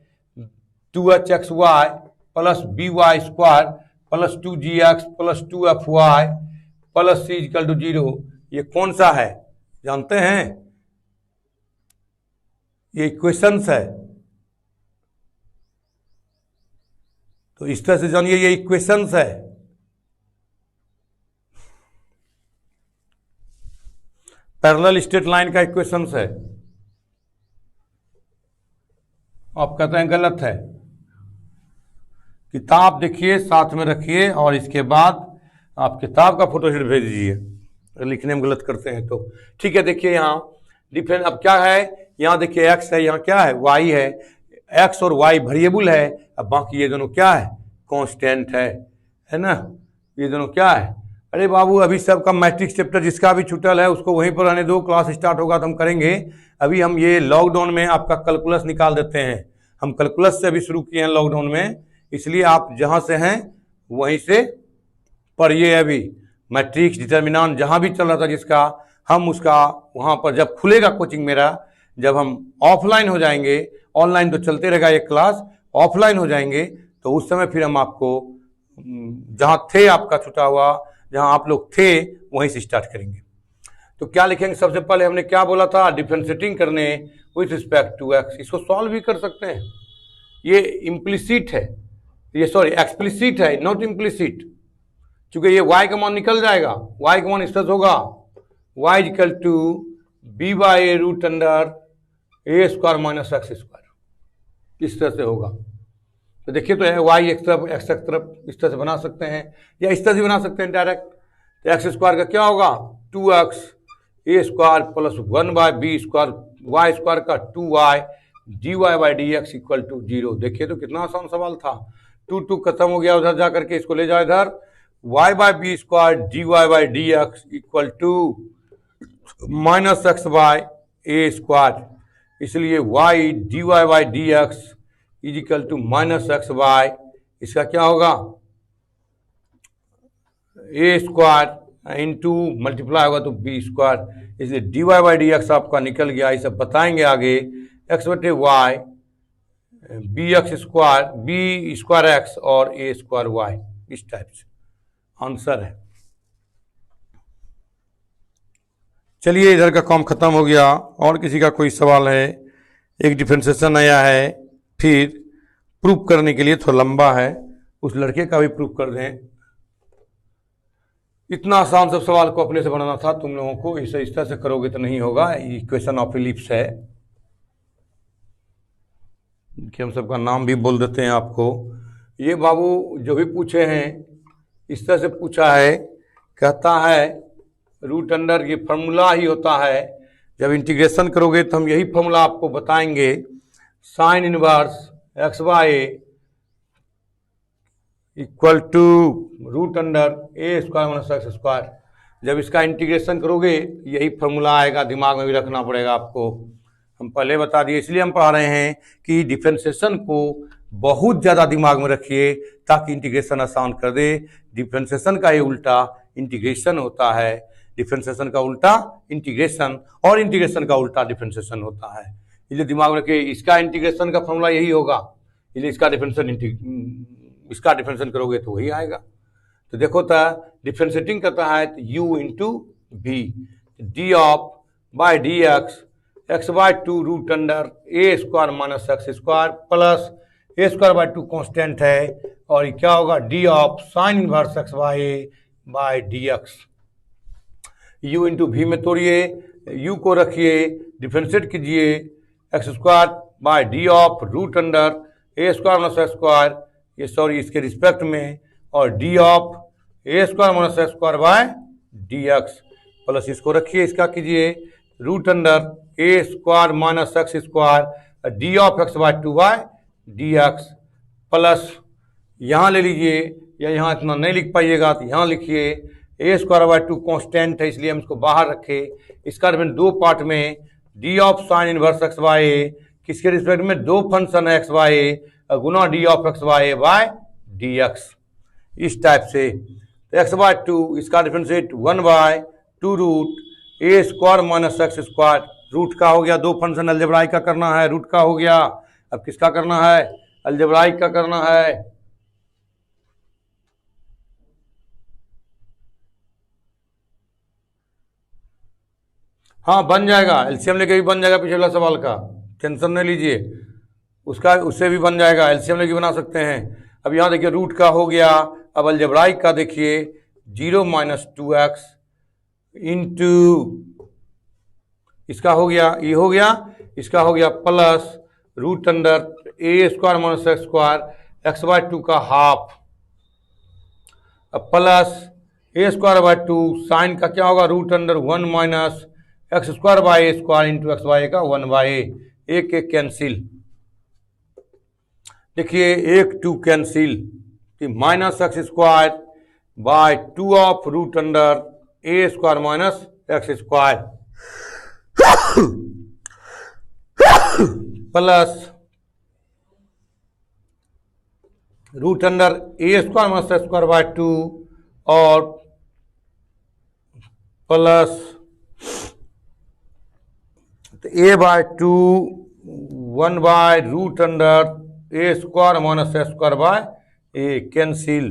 2hxy plus by square plus 2gx plus 2fy plus c equal to 0। ये कौन सा है जानते हैं? ये इक्वेशंस है। तो इस तरह से जानिए ये इक्वेशंस है। पैरेलल स्ट्रेट लाइन का इक्वेशंस है। आप कहते हैं गलत है। किताब देखिए साथ में रखिए और इसके बाद आप किताब का फोटोस्टेट भेज दीजिए अगर लिखने में गलत करते हैं तो। ठीक है, देखिए यहाँ डिफरेंस अब क्या है, यहाँ देखिए x है, यहाँ क्या है y है। x और y वेरिएबल है, अब बाकी ये दोनों क्या है कांस्टेंट है ना। ये दोनों क्या है, अरे बाबू अभी सबका मैट्रिक्स चैप्टर जिसका भी छूटल है उसको वहीं पर रहने दो, क्लास स्टार्ट होगा तो हम करेंगे। अभी हम ये लॉकडाउन में आपका कैलकुलस निकाल देते हैं। हम कैलकुलस से अभी शुरू किए हैं लॉकडाउन में, इसलिए आप जहाँ से हैं वहीं से पढ़िए। अभी मैट्रिक्स डिटर्मिनेंट जहाँ भी चल रहा था जिसका, हम उसका वहाँ पर जब खुलेगा कोचिंग मेरा, जब हम ऑफलाइन हो जाएंगे, ऑनलाइन तो चलते रहेगा ये क्लास, ऑफलाइन हो जाएंगे तो उस समय फिर हम आपको जहाँ थे आपका छुटा हुआ, जहाँ आप लोग थे वहीं से स्टार्ट करेंगे। तो क्या लिखेंगे, सबसे पहले हमने क्या बोला था, डिफरेंशिएटिंग करने विथ रिस्पेक्ट टू एक्स। इसको सॉल्व भी कर सकते हैं, ये इम्प्लिसिट है, ये सॉरी एक्सप्लिसिट है, नॉट इम्प्लिसिट, क्योंकि ये y का मान निकल जाएगा। y का मान इस तरह से होगा y equal to b by root under a square minus x square, इस तरह से होगा। तो देखिए तो y एक तरफ x एक तरफ इस तरह से बना सकते हैं या इस तरह से बना सकते हैं डायरेक्ट। तो एक्स स्क्वायर का क्या होगा 2x a square plus 1 by b square, y square का 2y dy by D x equal to 0। देखिए तो कितना आसान सवाल था। 2 खत्म हो गया, उधर जा करके इसको ले जाओ इधर, y by b square dy by D x equal to minus x by a square, इसलिए y dy by D x is equal to minus x by, इसका क्या होगा ए स्क्वायर इंटू मल्टीप्लाई होगा तो बी स्क्वायर, इसलिए dy by D x आपका निकल गया। ये सब बताएंगे आगे, एक्स बटे y b x square b square x और ए स्क्वायर वाई, इस टाइप से आंसर है। चलिए इधर का काम खत्म हो गया। और किसी का कोई सवाल है? एक डिफरेंशिएशन आया है, फिर प्रूफ करने के लिए थोड़ा लंबा है, उस लड़के का भी प्रूफ कर दें। इतना आसान सब सवाल को अपने से बनाना था तुम लोगों को, इसे इस तरह से करोगे तो नहीं होगा। इक्वेशन ऑफ इलिप्स है कि हम सबका नाम भी बोल देते हैं आपको। ये बाबू जो भी पूछे हैं इस तरह से पूछा है, कहता है रूट अंडर, ये फॉर्मूला ही होता है, जब इंटीग्रेशन करोगे तो हम यही फॉर्मूला आपको बताएंगे, sine inverse x by equal to root under a square minus x square. जब इसका इंटीग्रेशन करोगे यही फॉर्मूला आएगा, दिमाग में भी रखना पड़ेगा आपको। हम पहले बता दिए, इसलिए हम पढ़ा रहे हैं कि डिफरेंशिएशन को बहुत ज़्यादा दिमाग में रखिए ताकि इंटीग्रेशन आसान कर दे। डिफरेंशिएशन का ये उल्टा इंटीग्रेशन होता है, डिफरेंशिएशन का उल्टा इंटीग्रेशन, और इंटीग्रेशन का उल्टा डिफरेंशिएशन होता है। इसलिए दिमाग में रखिए, इसका इंटीग्रेशन का फॉर्मूला यही होगा, इसलिए इसका डिफरेंशिएशन करोगे तो वही आएगा। तो देखो तो डिफरेंशिएटिंग करता है तो u into v d of by D x x by two root under a square minus x square plus a square by two constant है, और ये क्या होगा d of sine inverse x by D x. u into v में तोड़िए, u को रखिए, differentiate कीजिए, x square by d of root under a square minus x square, ये सॉरी इसके रिस्पेक्ट में, और डी of A square minus x square by D x plus इसको रखिए, इसका कीजिए root under a square minus x square d of x by two by D x plus यहाँ ले लीजिए, या यहाँ इतना नहीं लिख पाइएगा तो यहाँ लिखिए ए स्क्वायर बाय टू कॉन्स्टेंट है इसलिए हम इसको बाहर रखे। इसका दो पार्ट में d of sine inverse x by a, किसके रिस्पेक्ट में दो फंक्शन है एक्स बाय ए गुना d of x by a by dx, इस टाइप से। तो x बाय 2 इसका differentiate 1 by 2 root a square minus x square. Root का हो गया, दो फंक्शन अलजेब्राइक का करना है, रूट का हो गया, अब किसका करना है, अलजेब्राइक का करना है। हाँ बन जाएगा, एलसीएम लेके भी बन जाएगा, पिछले सवाल का टेंशन नहीं लीजिए, उसका उससे भी बन जाएगा, एलसीएम लेके बना सकते हैं। अब यहाँ देखिए रूट का हो गया, अब अलजेब्राइक का देखिए 0 माइनस 2x इंटू इसका हो गया, ये हो गया, इसका हो गया plus root under a square minus x square, x by 2 का हाफ, अब plus a square by 2, sine का क्या होगा, root under 1 minus x square by a square into x by का 1 बाय ए, एक एक कैंसिल, देखिए 1 2 cancel, minus x square by 2 of root under a square minus x square plus root under a square minus x square by 2 और plus तो a by 2 1 by root under a square minus x square by a, cancel,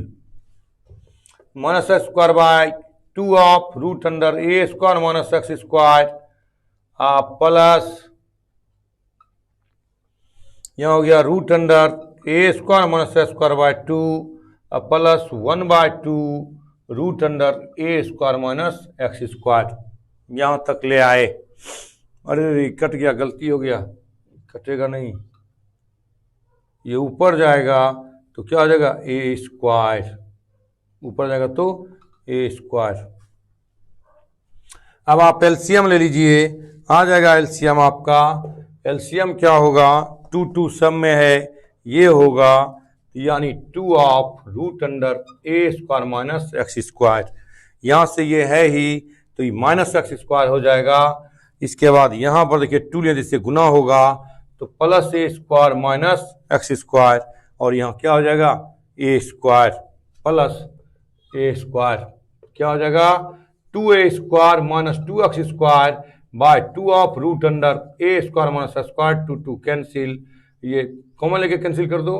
minus x square by 2 of root under a square minus x square plus यह हो गया root under a square minus x square by 2 plus 1 by 2 root under a square minus x square, यहाँ तक ले आए। अरे cut गया, गलती हो गया, कटेगा नहीं, ये ऊपर जाएगा तो क्या हो जाएगा ए स्क्वायर, ऊपर जाएगा तो ए स्क्वायर। अब आप एलसीएम ले लीजिए, आ जाएगा एलसीएम आपका, एलसीएम क्या होगा, 2 2 सब में है, ये होगा यानी 2 of root under a square minus x square, यहाँ से ये है ही तो ये माइनस एक्स स्क्वायर हो जाएगा। इसके बाद यहाँ पर देखिए 2 ले जिससे गुना होगा तो plus a square minus x square, और यहाँ क्या हो जाएगा a square plus a square, क्या हो जाएगा 2a square minus 2x square by 2 of root under a square minus square 2 2 cancel, ये कॉमन लेके कैंसिल कर दो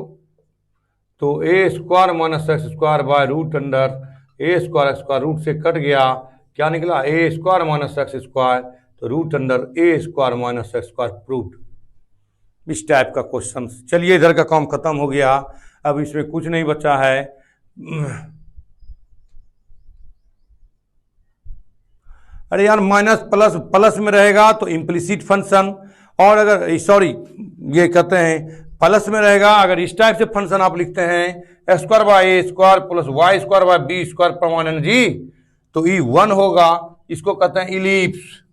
तो a square minus x square by root under a square x square, root से cut गया, क्या निकला a square minus x square, तो root under a square minus x square proved. इस टाइप का क्वेश्चन। चलिए इधर का काम खत्म हो गया, अब इसमें कुछ नहीं बचा है। अरे यार माइनस प्लस, प्लस में रहेगा तो इम्प्लिसिट फंक्शन, और अगर सॉरी ये कहते हैं प्लस में रहेगा, अगर इस टाइप से फंक्शन आप लिखते हैं x square by a square plus y square by b square permanent जी, तो ई 1 होगा, इसको कहते हैं इलिप्स।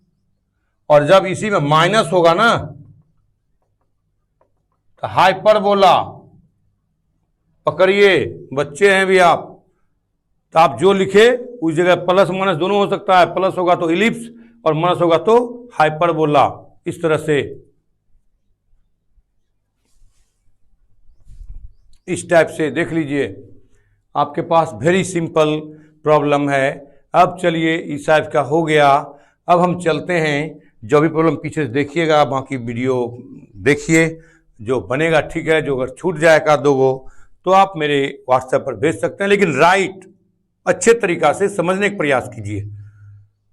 और जब इसी में माइनस होगा ना तो हाइपरबोला, पकड़िए बच्चे हैं भी आप, तो आप जो लिखे उस जगह प्लस माइनस दोनों हो सकता है, प्लस होगा तो इलिप्स और माइनस होगा तो हाइपरबोला, इस तरह से इस टाइप से देख लीजिए, आपके पास वेरी सिंपल प्रॉब्लम है। अब चलिए इस टाइप का हो गया, अब हम चलते हैं, जो भी प्रॉब्लम पीछे से देखिएगा, बाकी वीडियो देखिए, जो बनेगा ठीक है, जो अगर छूट जाएगा दोगो तो आप मेरे व्हाट्सएप पर भेज सकते हैं, लेकिन राइट अच्छे तरीका से समझने का प्रयास कीजिए,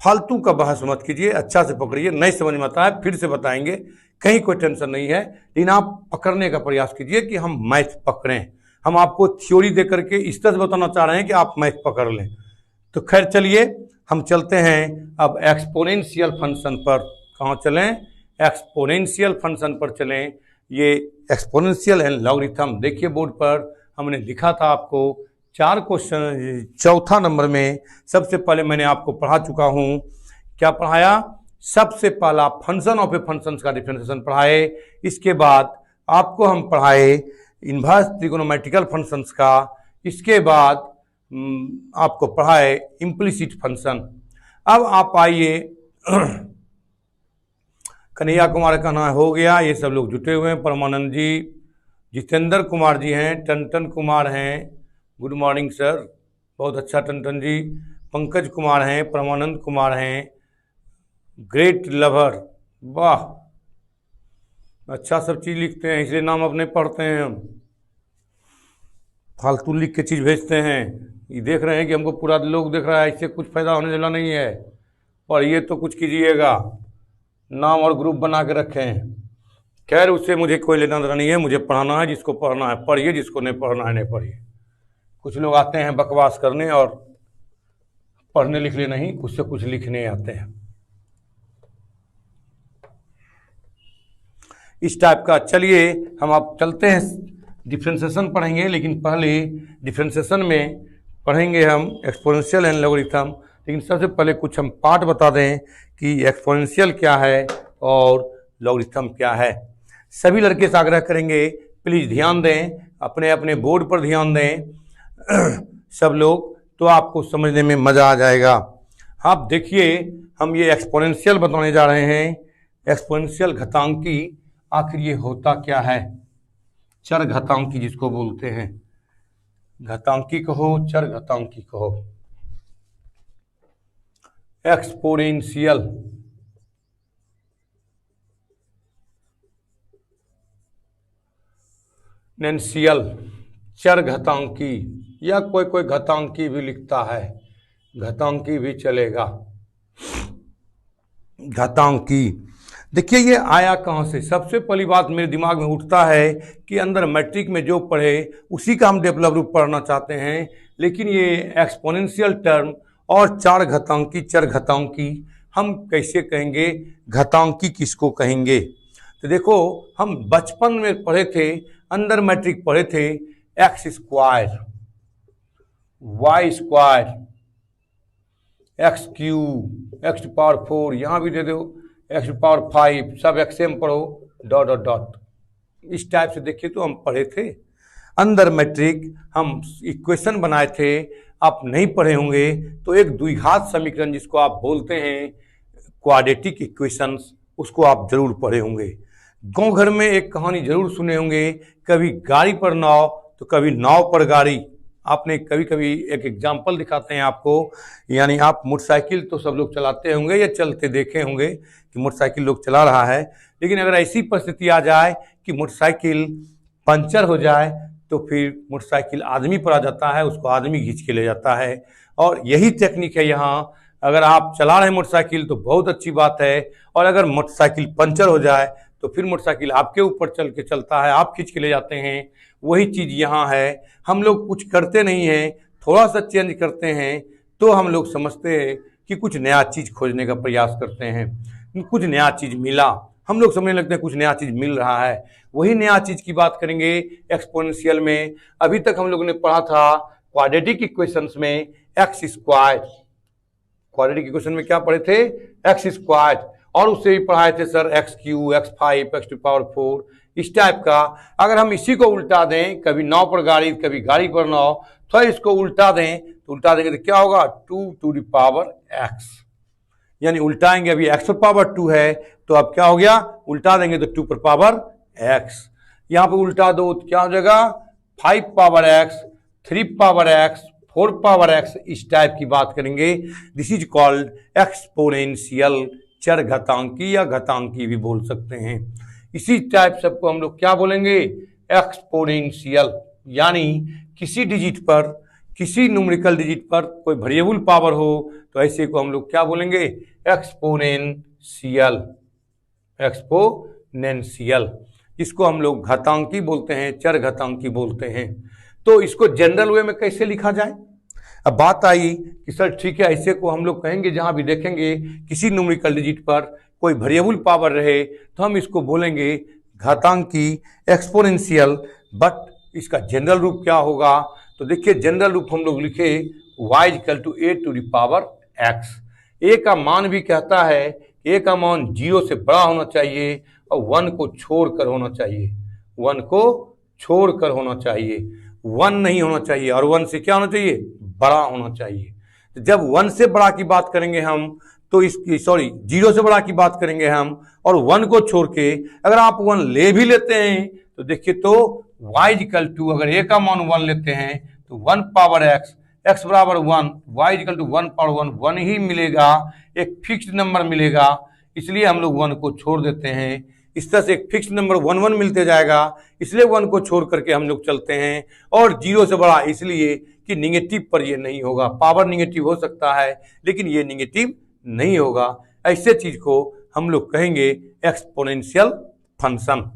फालतू का बहस मत कीजिए, अच्छा से पकड़िए, नहीं समझ में आता है फिर से बताएंगे, कहीं कोई टेंशन नहीं है, लेकिन आप पकड़ने का प्रयास कीजिए कि हम मैथ पकड़ें। हम आपको थ्योरी दे करके इस तरह से बताना चाह रहे हैं कि आप मैथ पकड़ लें। तो खैर चलिए हम चलते हैं अब एक्सपोनेंशियल फंक्शन पर। कहाँ चलें? एक्सपोनेंशियल फंक्शन पर चलें। ये एक्सपोनेंशियल एंड लॉगरिथम देखिए बोर्ड पर हमने लिखा था आपको 4 क्वेश्चन, चौथा नंबर में सबसे पहले मैंने आपको पढ़ा चुका हूँ। क्या पढ़ाया? सबसे पहला फंक्शन ऑफ ए फंक्शन का डिफरेंशिएशन पढ़ाए, इसके बाद आपको हम पढ़ाए इन्वर्स ट्रिगोनोमेट्रिकल फंक्शंस का, इसके बाद आपको पढ़ाए इम्प्लिसिट फंक्शन। अब आप आइए, कन्हैया कुमार का नाम हो गया, ये सब लोग जुटे हुए हैं, परमानंद जी, जितेंद्र कुमार जी हैं, टन कुमार हैं, गुड मॉर्निंग सर। बहुत अच्छा टन जी। पंकज कुमार हैं, परमानंद कुमार हैं, ग्रेट लवर, वाह, अच्छा सब चीज़ लिखते हैं, इसलिए नाम अपने पढ़ते हैं हम। फालतू लिख के चीज़ भेजते हैं, ये देख रहे हैं कि हमको पूरा लोग देख रहा है, इससे कुछ फ़ायदा होने वाला नहीं है। पढ़िए तो कुछ कीजिएगा, नाम और ग्रुप बना के रखें। खैर उससे मुझे कोई लेना देना नहीं है, मुझे पढ़ाना है, जिसको पढ़ना है पढ़िए, जिसको नहीं पढ़ना है नहीं पढ़िए। कुछ लोग आते हैं बकवास करने और पढ़ने लिखने नहीं, कुछ से कुछ लिखने आते हैं इस टाइप का। चलिए हम आप चलते हैं, डिफ्रेंसिएशन पढ़ेंगे, लेकिन पहले डिफ्रेंसिएशन में पढ़ेंगे हम एक्सपोनेंशियल एंड लॉगरिथम। लेकिन सबसे पहले कुछ हम पार्ट बता दें कि एक्सपोनेंशियल क्या है और लॉगरिथम क्या है। सभी लड़के से आग्रह करेंगे प्लीज़ ध्यान दें, अपने अपने बोर्ड पर ध्यान दें सब लोग, तो आपको समझने में मज़ा आ जाएगा। आप देखिए, हम ये एक्सपोनेंशियल बताने जा रहे हैं। एक्सपोनेंशियल घातांकी आखिर ये होता क्या है? चर घातांकी जिसको बोलते हैं, घातांकी कहो चर घातांकी कहो। एक्सपोनेंशियल नेंशियल चर घातांकी, या कोई कोई घातांकी भी लिखता है, घातांकी भी चलेगा। घातांकी देखिए ये आया कहाँ से? सबसे पहली बात मेरे दिमाग में उठता है कि अंदर मैट्रिक में जो पढ़े उसी का हम डेवलप रूप पढ़ना चाहते हैं, लेकिन ये एक्सपोनेंशियल टर्म और चार घातांकी चर घातांकी हम कैसे कहेंगे? घातांकी किसको कहेंगे? तो देखो, हम बचपन में पढ़े थे, अंदर मैट्रिक पढ़े थे, x square, y square, x cube, x power 4, यहाँ भी दे दो एक्स पावर 5, सब एक्सएम पढ़ो, डॉट डॉट डॉट, इस टाइप से देखिए तो हम पढ़े थे अंदर मैट्रिक। हम इक्वेशन बनाए थे, आप नहीं पढ़े होंगे तो एक द्विघात समीकरण जिसको आप बोलते हैं क्वाड्रेटिक इक्वेशंस, उसको आप जरूर पढ़े होंगे। गांव घर में एक कहानी जरूर सुने होंगे, कभी गाड़ी पर नाव तो कभी नाव पर गाड़ी। आपने कभी कभी एक एग्जाम्पल दिखाते हैं आपको, यानी आप मोटरसाइकिल तो सब लोग चलाते होंगे या चलते देखे होंगे कि मोटरसाइकिल लोग चला रहा है, लेकिन अगर ऐसी परिस्थिति आ जाए कि मोटरसाइकिल पंचर हो जाए तो फिर मोटरसाइकिल आदमी पर आ जाता है, उसको आदमी खींच के ले जाता है। और यही टेक्निक है यहाँ, अगर आप चला रहे हैं मोटरसाइकिल तो बहुत अच्छी बात है, और अगर मोटरसाइकिल पंचर हो जाए तो फिर मोटरसाइकिल आपके ऊपर चल के चलता है, आप खींच के ले जाते हैं। वही चीज़ यहाँ है, हम लोग कुछ करते नहीं हैं, थोड़ा सा चेंज करते हैं तो हम लोग समझते हैं कि कुछ नया चीज़ खोजने का प्रयास करते हैं, कुछ नया चीज़ मिला, हम लोग समझने लगते हैं कुछ नया चीज़ मिल रहा है। वही नया चीज़ की बात करेंगे एक्सपोनेंशियल में। अभी तक हम लोगों ने पढ़ा था क्वाड्रेटिक इक्वेशंस में एक्स स्क्वायर, क्वाड्रेटिक इक्वेशन में क्या पढ़े थे? एक्स स्क्वायर, और उससे भी पढ़ाए थे sir x q, x 5, x to power 4, इस टाइप का। अगर हम इसी को उल्टा दें, कभी नाव पर गाड़ी कभी गाड़ी पर नाव, तो इसको उल्टा दें तो उल्टा देंगे तो क्या होगा? 2 टू द पावर एक्स, यानी उल्टाएंगे, अभी एक्स पर पावर 2 है तो अब क्या हो गया? उल्टा देंगे तो 2 पर पावर एक्स। यहाँ पे उल्टा दो तो क्या हो जाएगा? 5 power x, 3 power x, 4 power x, इस टाइप की बात करेंगे। दिस इज कॉल्ड एक्सपोनेंशियल चर घातांकी, या घातांकी भी बोल सकते हैं। इसी टाइप सबको हम लोग क्या बोलेंगे? एक्सपोनेंशियल, यानी किसी डिजिट पर, किसी न्यूमेरिकल डिजिट पर कोई वेरिएबल पावर हो तो ऐसे को हम लोग क्या बोलेंगे? एक्सपोनेंशियल, एक्सपोनेंशियल, इसको हम लोग घातांकी बोलते हैं, चर घातांकी बोलते हैं। तो इसको जनरल वे में कैसे लिखा जाए? अब बात आई कि सर ठीक है, ऐसे को हम लोग कहेंगे, जहां भी देखेंगे किसी न्यूमेरिकल डिजिट पर कोई वेरिएबल पावर रहे तो हम इसको बोलेंगे घातांकी, एक्सपोनेंशियल। बट इसका जनरल रूप क्या होगा? तो देखिए जनरल रूप हम लोग लिखे y equal to a to the power x। a का मान भी कहता है कि a का मान 0 से बड़ा होना चाहिए और 1 को छोड़कर होना चाहिए, 1 को छोड़कर होना चाहिए, 1 नहीं होना चाहिए, और 1 से क्या होना चाहिए? बड़ा होना चाहिए। जब 1 से बड़ा की बात करेंगे हम तो इसकी 0 से बड़ा की बात करेंगे हम, और 1 को छोड़ के अगर आप 1 ले भी लेते हैं तो देखिए तो y इक्वल टू, अगर a का मान 1 लेते हैं तो 1 पावर एक्स, एक्स बराबर 1, वाई इक्वल टू 1 पावर 1, 1 ही मिलेगा, एक फिक्स्ड नंबर मिलेगा, इसलिए हम लोग 1 को छोड़ देते हैं। इस तरह से एक फिक्स्ड नंबर 1 1 मिलते जाएगा, इसलिए 1 को छोड़ करके हम लोग चलते हैं। और 0 से बड़ा इसलिए कि निगेटिव पर ये नहीं होगा, पावर निगेटिव हो सकता है लेकिन ये निगेटिव नहीं होगा। ऐसे चीज को हम लोग कहेंगे एक्सपोनेंशियल फंक्शन।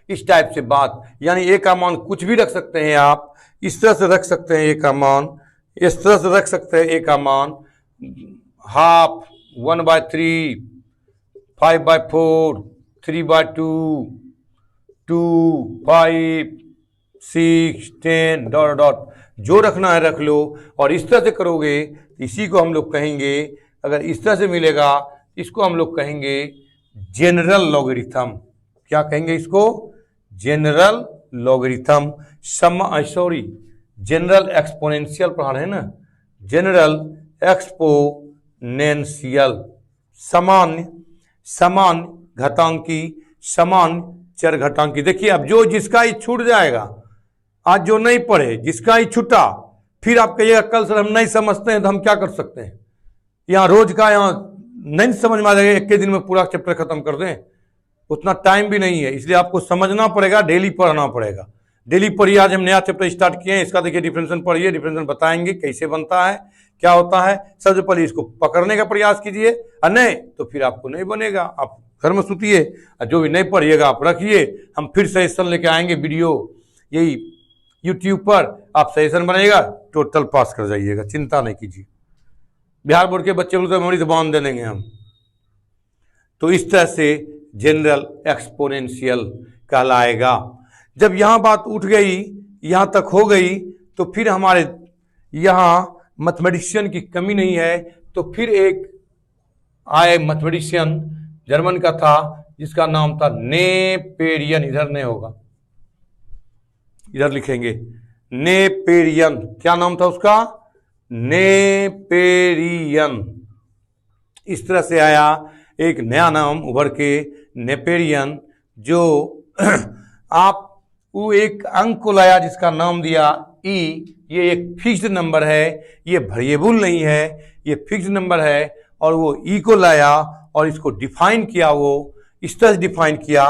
इस टाइप से बात, यानी ए का मान कुछ भी रख सकते हैं आप, इस तरह से रख सकते हैं ए का मान, इस तरह से रख सकते हैं ए का मान हाफ, 1/3, 5/4, 3/2, 2, 5, 6, 10 डॉट डॉट, जो रखना है रख लो। और इस तरह से करोगे इसी को हम लोग कहेंगे, अगर इस तरह से मिलेगा इसको हम लोग कहेंगे जनरल लॉगरिथम। क्या कहेंगे इसको? General logarithm. जनरल एक्सपोनेंशियल पढ़ा रहे हैं ना, जनरल एक्सपोनेंशियल, सामान्य, सामान्य घातांकी, सामान्य चर घातांकी। देखिए अब जो जिसका ही छूट जाएगा, आज जो नहीं पढ़े जिसका ही छूटा, फिर आप कहिएगा कल सर हम नहीं समझते हैं, तो हम क्या कर सकते हैं? यहाँ रोज का यहाँ नहीं समझ में आ जाएगा, एक के दिन में पूरा चैप्टर खत्म कर दें, उतना टाइम भी नहीं है, इसलिए आपको समझना पड़ेगा, डेली पढ़ना पड़ेगा। डेली पढ़िए। आज हम नया चैप्टर स्टार्ट किए हैं, इसका देखिए डिफरेंशियल पढ़िए, डिफरेंशियल बताएंगे कैसे बनता है, क्या होता है। सबसे पहले इसको पकड़ने का प्रयास कीजिए, और नहीं तो फिर आपको नहीं बनेगा, आप घर में सुतिए, और जो भी नहीं पढ़िएगा आप रखिए, हम फिर सजेशन लेके आएंगे वीडियो यही यूट्यूब पर, आप सजेशन बनाइएगा, टोटल पास कर जाइएगा, चिंता नहीं कीजिए। बिहार बोर्ड के बच्चे को तो मेमोरी से बांध दे देंगे हम। तो इस तरह से जनरल एक्सपोनेंशियल कहलाएगा। जब यहाँ बात उठ गई, यहाँ तक हो गई, तो फिर हमारे यहाँ मैथमेटिशियन की कमी नहीं है। तो फिर एक आए मैथमेटिशियन, जर्मन का था, जिसका नाम था नेपेरियन। इधर नहीं होगा, इधर लिखेंगे नेपेरियन। क्या नाम था उसका? नेपेरियन। इस तरह से आया एक नया नाम उभर के, नेपेरियन, जो आप वो एक अंक को लाया जिसका नाम दिया ई। ये एक फिक्स्ड नंबर है, ये वेरिएबल नहीं है, ये फिक्स्ड नंबर है। और वो ई को लाया और इसको डिफाइन किया, वो इस तरह से डिफाइन किया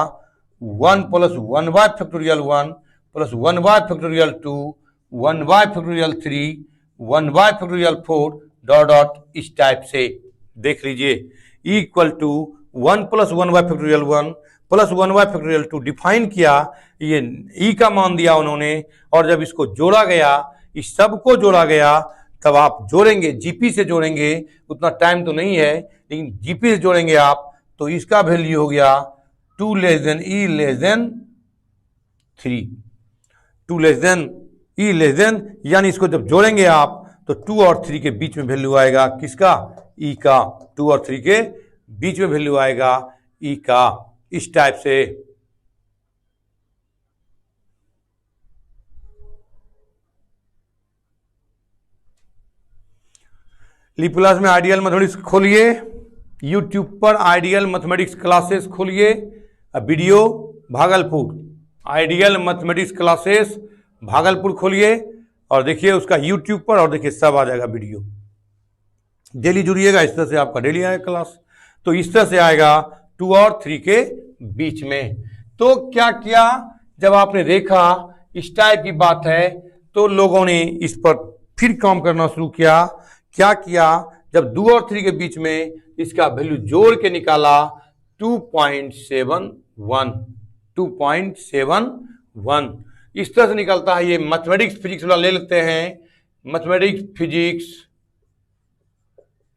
1 + 1/(1) + 1/(2), 1/(3), 1/(4) डॉट डॉट, इस टाइप से देख लीजिए। इक्वल टू 1 + 1/(1) + 1/(2) डिफाइन किया, ये ई का मान दिया उन्होंने। और जब इसको जोड़ा गया, इस सब को जोड़ा गया, तब आप जोड़ेंगे, जीपी से जोड़ेंगे, उतना टाइम तो नहीं है, लेकिन जीपी से जोड़ेंगे आप, तो इसका वैल्यू हो गया 2 < E < 3। 2 E यानी इसको जब जोड़ेंगे आप तो 2 और 3 के बीच में वैल्यू आएगा, किसका? ई का। 2 और 3 के बीच में वैल्यू आएगा ई का, इस टाइप से। लिपुलास में आइडियल मैथमेटिक्स खोलिए, यूट्यूब पर आइडियल मैथमेटिक्स क्लासेस खोलिए, video Bhagalpur, ideal mathematics classes Bhagalpur खोलिए और देखिए उसका यूट्यूब पर, और देखिए सब आ जाएगा वीडियो। डेली जुड़िएगा, इस तरह से आपका डेली आएगा क्लास। तो इस तरह से आएगा 2 और 3 के बीच में। तो क्या किया, जब आपने देखा इस टाइप की बात है, तो लोगों ने इस पर फिर काम करना शुरू किया। क्या किया, जब 2 और 3 के बीच में इसका वैल्यू जोड़ के निकाला 2.71, 2.71 इस तरह से निकलता है। ये मैथमेटिक्स फिजिक्स वाला ले लेते हैं, मैथमेटिक्स फिजिक्स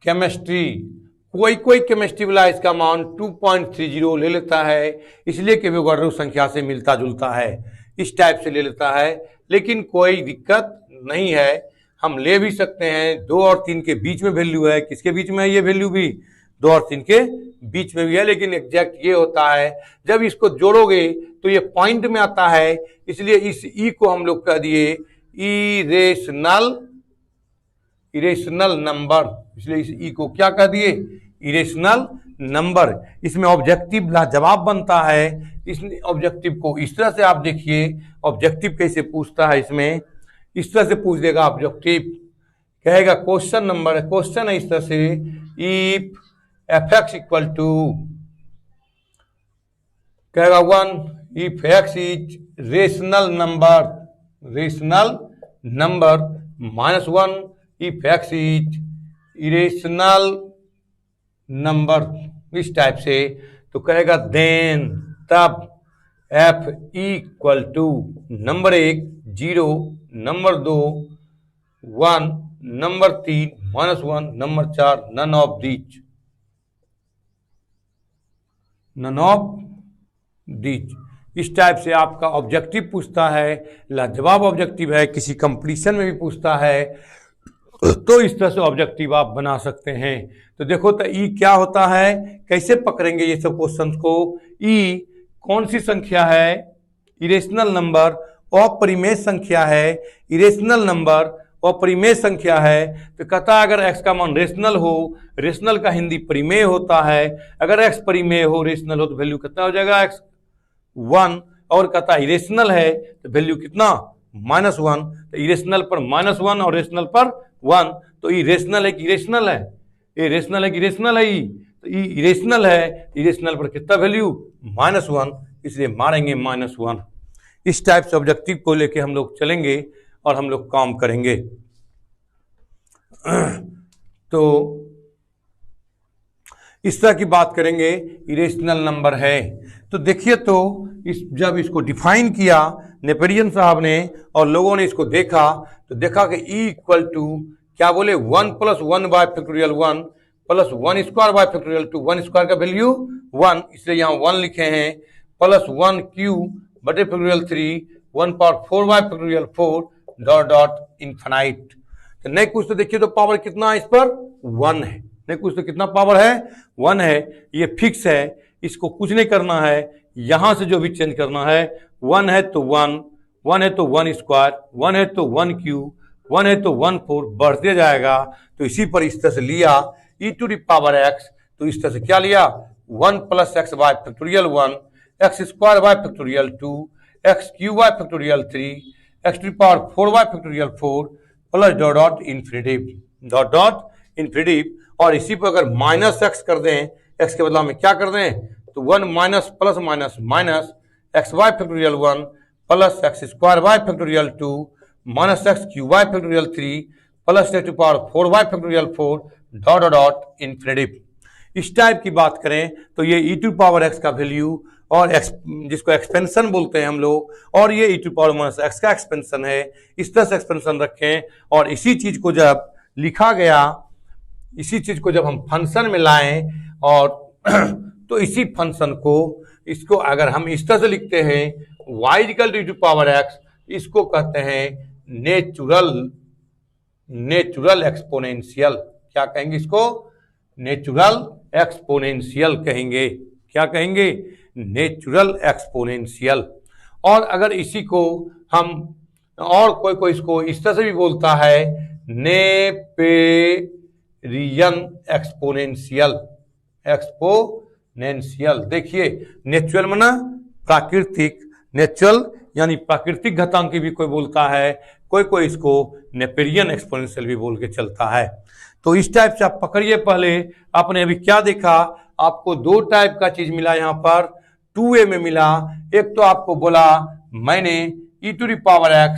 केमिस्ट्री, कोई केमिस्ट्री वाला इसका मान 2.30 ले लेता है, इसलिए कि वो संख्या से मिलता जुलता है, इस टाइप से ले लेता है। लेकिन कोई दिक्कत नहीं है, हम ले भी सकते हैं। 2 और 3 के बीच में वैल्यू है, किसके बीच में है ये वैल्यू भी? 2 और 3 के बीच में भी है। लेकिन एग्जैक्ट ये होता है, जब इसको जोड़ोगे तो ये पॉइंट में आता है, इसलिए इस ई को हम लोग कह दिए इरेशनल नंबर, इसलिए इस ई को क्या कह दिए? Irrational number. इसमें ऑब्जेक्टिव लाजवाब बनता है। इस ऑब्जेक्टिव को इस तरह से आप देखिए, ऑब्जेक्टिव कैसे पूछता है इसमें, इस तरह से पूछ देगा ऑब्जेक्टिव, कहेगा क्वेश्चन है इस तरह से, if f x equal to, कहेगा 1, if x is rational number -1, if x is irrational number, इस टाइप से। तो कहेगा देन, तब f equal to number 1 0, number 2 1, number 3 -1, number 4 none of these. इस टाइप से आपका ऑब्जेक्टिव पूछता है, लाजवाब ऑब्जेक्टिव है, किसी कंपटीशन में भी पूछता है, तो इस तरह से ऑब्जेक्टिव आप बना सकते हैं। तो देखो तो ई क्या होता है, कैसे पकड़ेंगे ये सब क्वेश्चन को। ई कौन सी संख्या है, इरेशनल नंबर, अपरिमेय संख्या है, इरेशनल नंबर अपरिमेय संख्या है। तो कहता है अगर x का मान रेशनल हो, रेशनल का हिंदी परिमेय होता है, अगर x परिमेय हो, रेशनल हो, तो वैल्यू कितना हो जाएगा x 1, और कहता है इरेशनल है तो वैल्यू कितना -1। तो इरेशनल पर -1 और रेशनल पर 1, तो ई रेशनल है कि इरेशनल है, ये रेशनल है कि इरेशनल है, ई तो ई इरेशनल है, इरेशनल पर कितना वैल्यू -1, इसलिए मारेंगे -1। इस टाइप से ऑब्जेक्टिव को लेके हम लोग चलेंगे और हम लोग काम करेंगे। तो इस तरह की बात करेंगे, इरेशनल नंबर है। तो देखिए, तो जब इसको डिफाइन किया नेपेरियन साहब ने और लोगों ने इसको देखा, तो देखा कि ई इक्वल टू क्या बोले, 1 + 1 bye factorial 1 + 1 square by factorial 2, 1 square का वैल्यू 1, इसलिए यहाँ 1 लिखे हैं, +1 क्यूब बटे factorial 3, 1 power 4 bye factorial 4 dot infinite. तो नहीं कुछ तो देखिए तो पावर कितना है इस पर 1 है, नहीं कुछ तो कितना पावर है 1 है, ये फिक्स है, इसको कुछ नहीं करना है, यहां से जो भी चेंज करना है, 1 है तो 1, 1 है तो 1 स्क्वायर, 1 है तो 1 क्यूब, 1 है तो 1 4, बढ़ते जाएगा। तो इसी पर इस तरह से लिया e⁻x, तो इस तरह से क्या लिया, 1 + x bye factorial 1, x square by factorial 2, x cube by factorial 3, x⁴ bye factorial 4 plus dot infinitive. और इसी पर अगर -x कर दें, x के बदला में क्या कर दें, तो 1 minus x bye factorial 1 plus x square by factorial 2 minus x cube by factorial 3 plus x⁴ bye factorial 4 dot infinitive. इस टाइप की बात करें तो ये e⁻x का वैल्यू और जिसको एक्सपेंशन बोलते हैं हम लोग, और ये e⁻x का एक्सपेंशन है, इस तरह से एक्सपेंशन रखें। और इसी चीज को जब लिखा गया, इसी चीज को जब हम फंक्शन में लाएं, और तो इसी फंक्शन को, इसको अगर हम इस तरह से लिखते हैं y = e⁻x, इसको कहते हैं नेचुरल एक्सपोनेंशियल। क्या कहेंगे इसको, नेचुरल एक्सपोनेंशियल कहेंगे। क्या कहेंगे, नेचुरल एक्सपोनेंशियल। और अगर इसी को हम, और कोई इसको इस तरह से भी बोलता है, नेपेरियन एक्सपोनेंशियल। देखिए, नेचुरल माना प्राकृतिक, नेचुरल यानी प्राकृतिक घातांकी भी कोई बोलता है, कोई इसको नेपेरियन एक्सपोनेंशियल भी बोल के चलता है। तो इस टाइप से आप पकड़िए। पहले आपने अभी क्या देखा, आपको 2 टाइप का चीज मिला यहाँ पर, 2A में मिला। एक तो आपको बोला मैंने e⁻x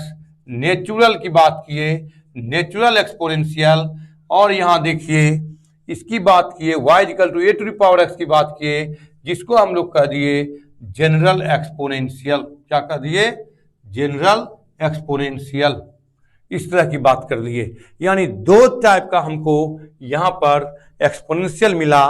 नेचुरल की बात किए, नेचुरल एक्सपोनेंशियल, और यहाँ देखिए इसकी बात किए y = a⁻x की बात किए, जिसको हम लोग कह दिए जनरल एक्सपोनेंशियल। क्या कह दिए, जनरल एक्सपोनेंशियल। इस तरह की बात कर लिए, यानी 2 टाइप का हमको यहाँ पर एक्सपोनेंशियल मिला,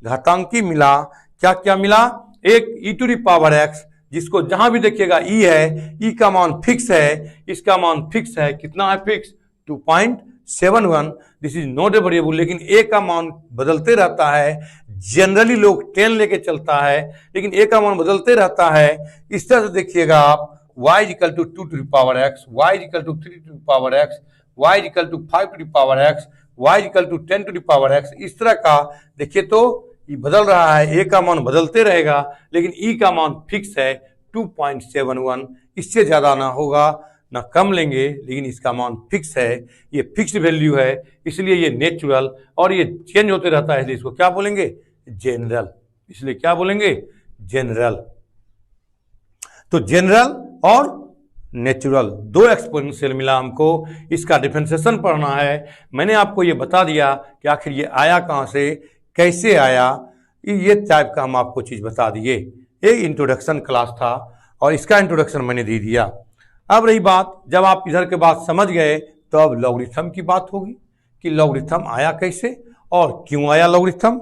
घातांकी मिला। क्या क्या मिला, एक e⁻x, जिसको जहां भी देखिएगा e है, e का मान फिक्स है, इसका मान फिक्स है, कितना है fix 2.71, this is not a variable, लेकिन a का मान बदलते रहता है। जनरली लोग 10 लेके चलता है, लेकिन a का मान बदलते रहता है। इस तरह से देखिएगा आप, y = 2⁻x, y = 3⁻x, y = 5⁻x, y = 10⁻x, इस तरह का देखिए तो ये बदल रहा है, a का मान बदलते रहेगा, लेकिन e का मान फिक्स है 2.71, इससे ज्यादा ना होगा। ना कम लेंगे, लेकिन इसका मान फिक्स है, ये फिक्स्ड वैल्यू है, इसलिए ये नेचुरल, और ये चेंज होते रहता है, इसलिए इसको क्या बोलेंगे, जनरल। इसलिए क्या बोलेंगे, जनरल। तो जनरल और नेचुरल दो एक्सपोनेंशियल मिला हमको, इसका डिफरेंशिएशन पढ़ना है। मैंने आपको ये बता दिया कि आखिर ये आया कहाँ से, कैसे आया, ये टाइप का हम आपको चीज बता दिए। एक इंट्रोडक्शन क्लास था और इसका इंट्रोडक्शन मैंने दे दिया। अब रही बात, जब आप इधर के बात समझ गए तो अब लॉगरिथम की बात होगी कि लॉगरिथम आया कैसे और क्यों आया लॉगरिथम,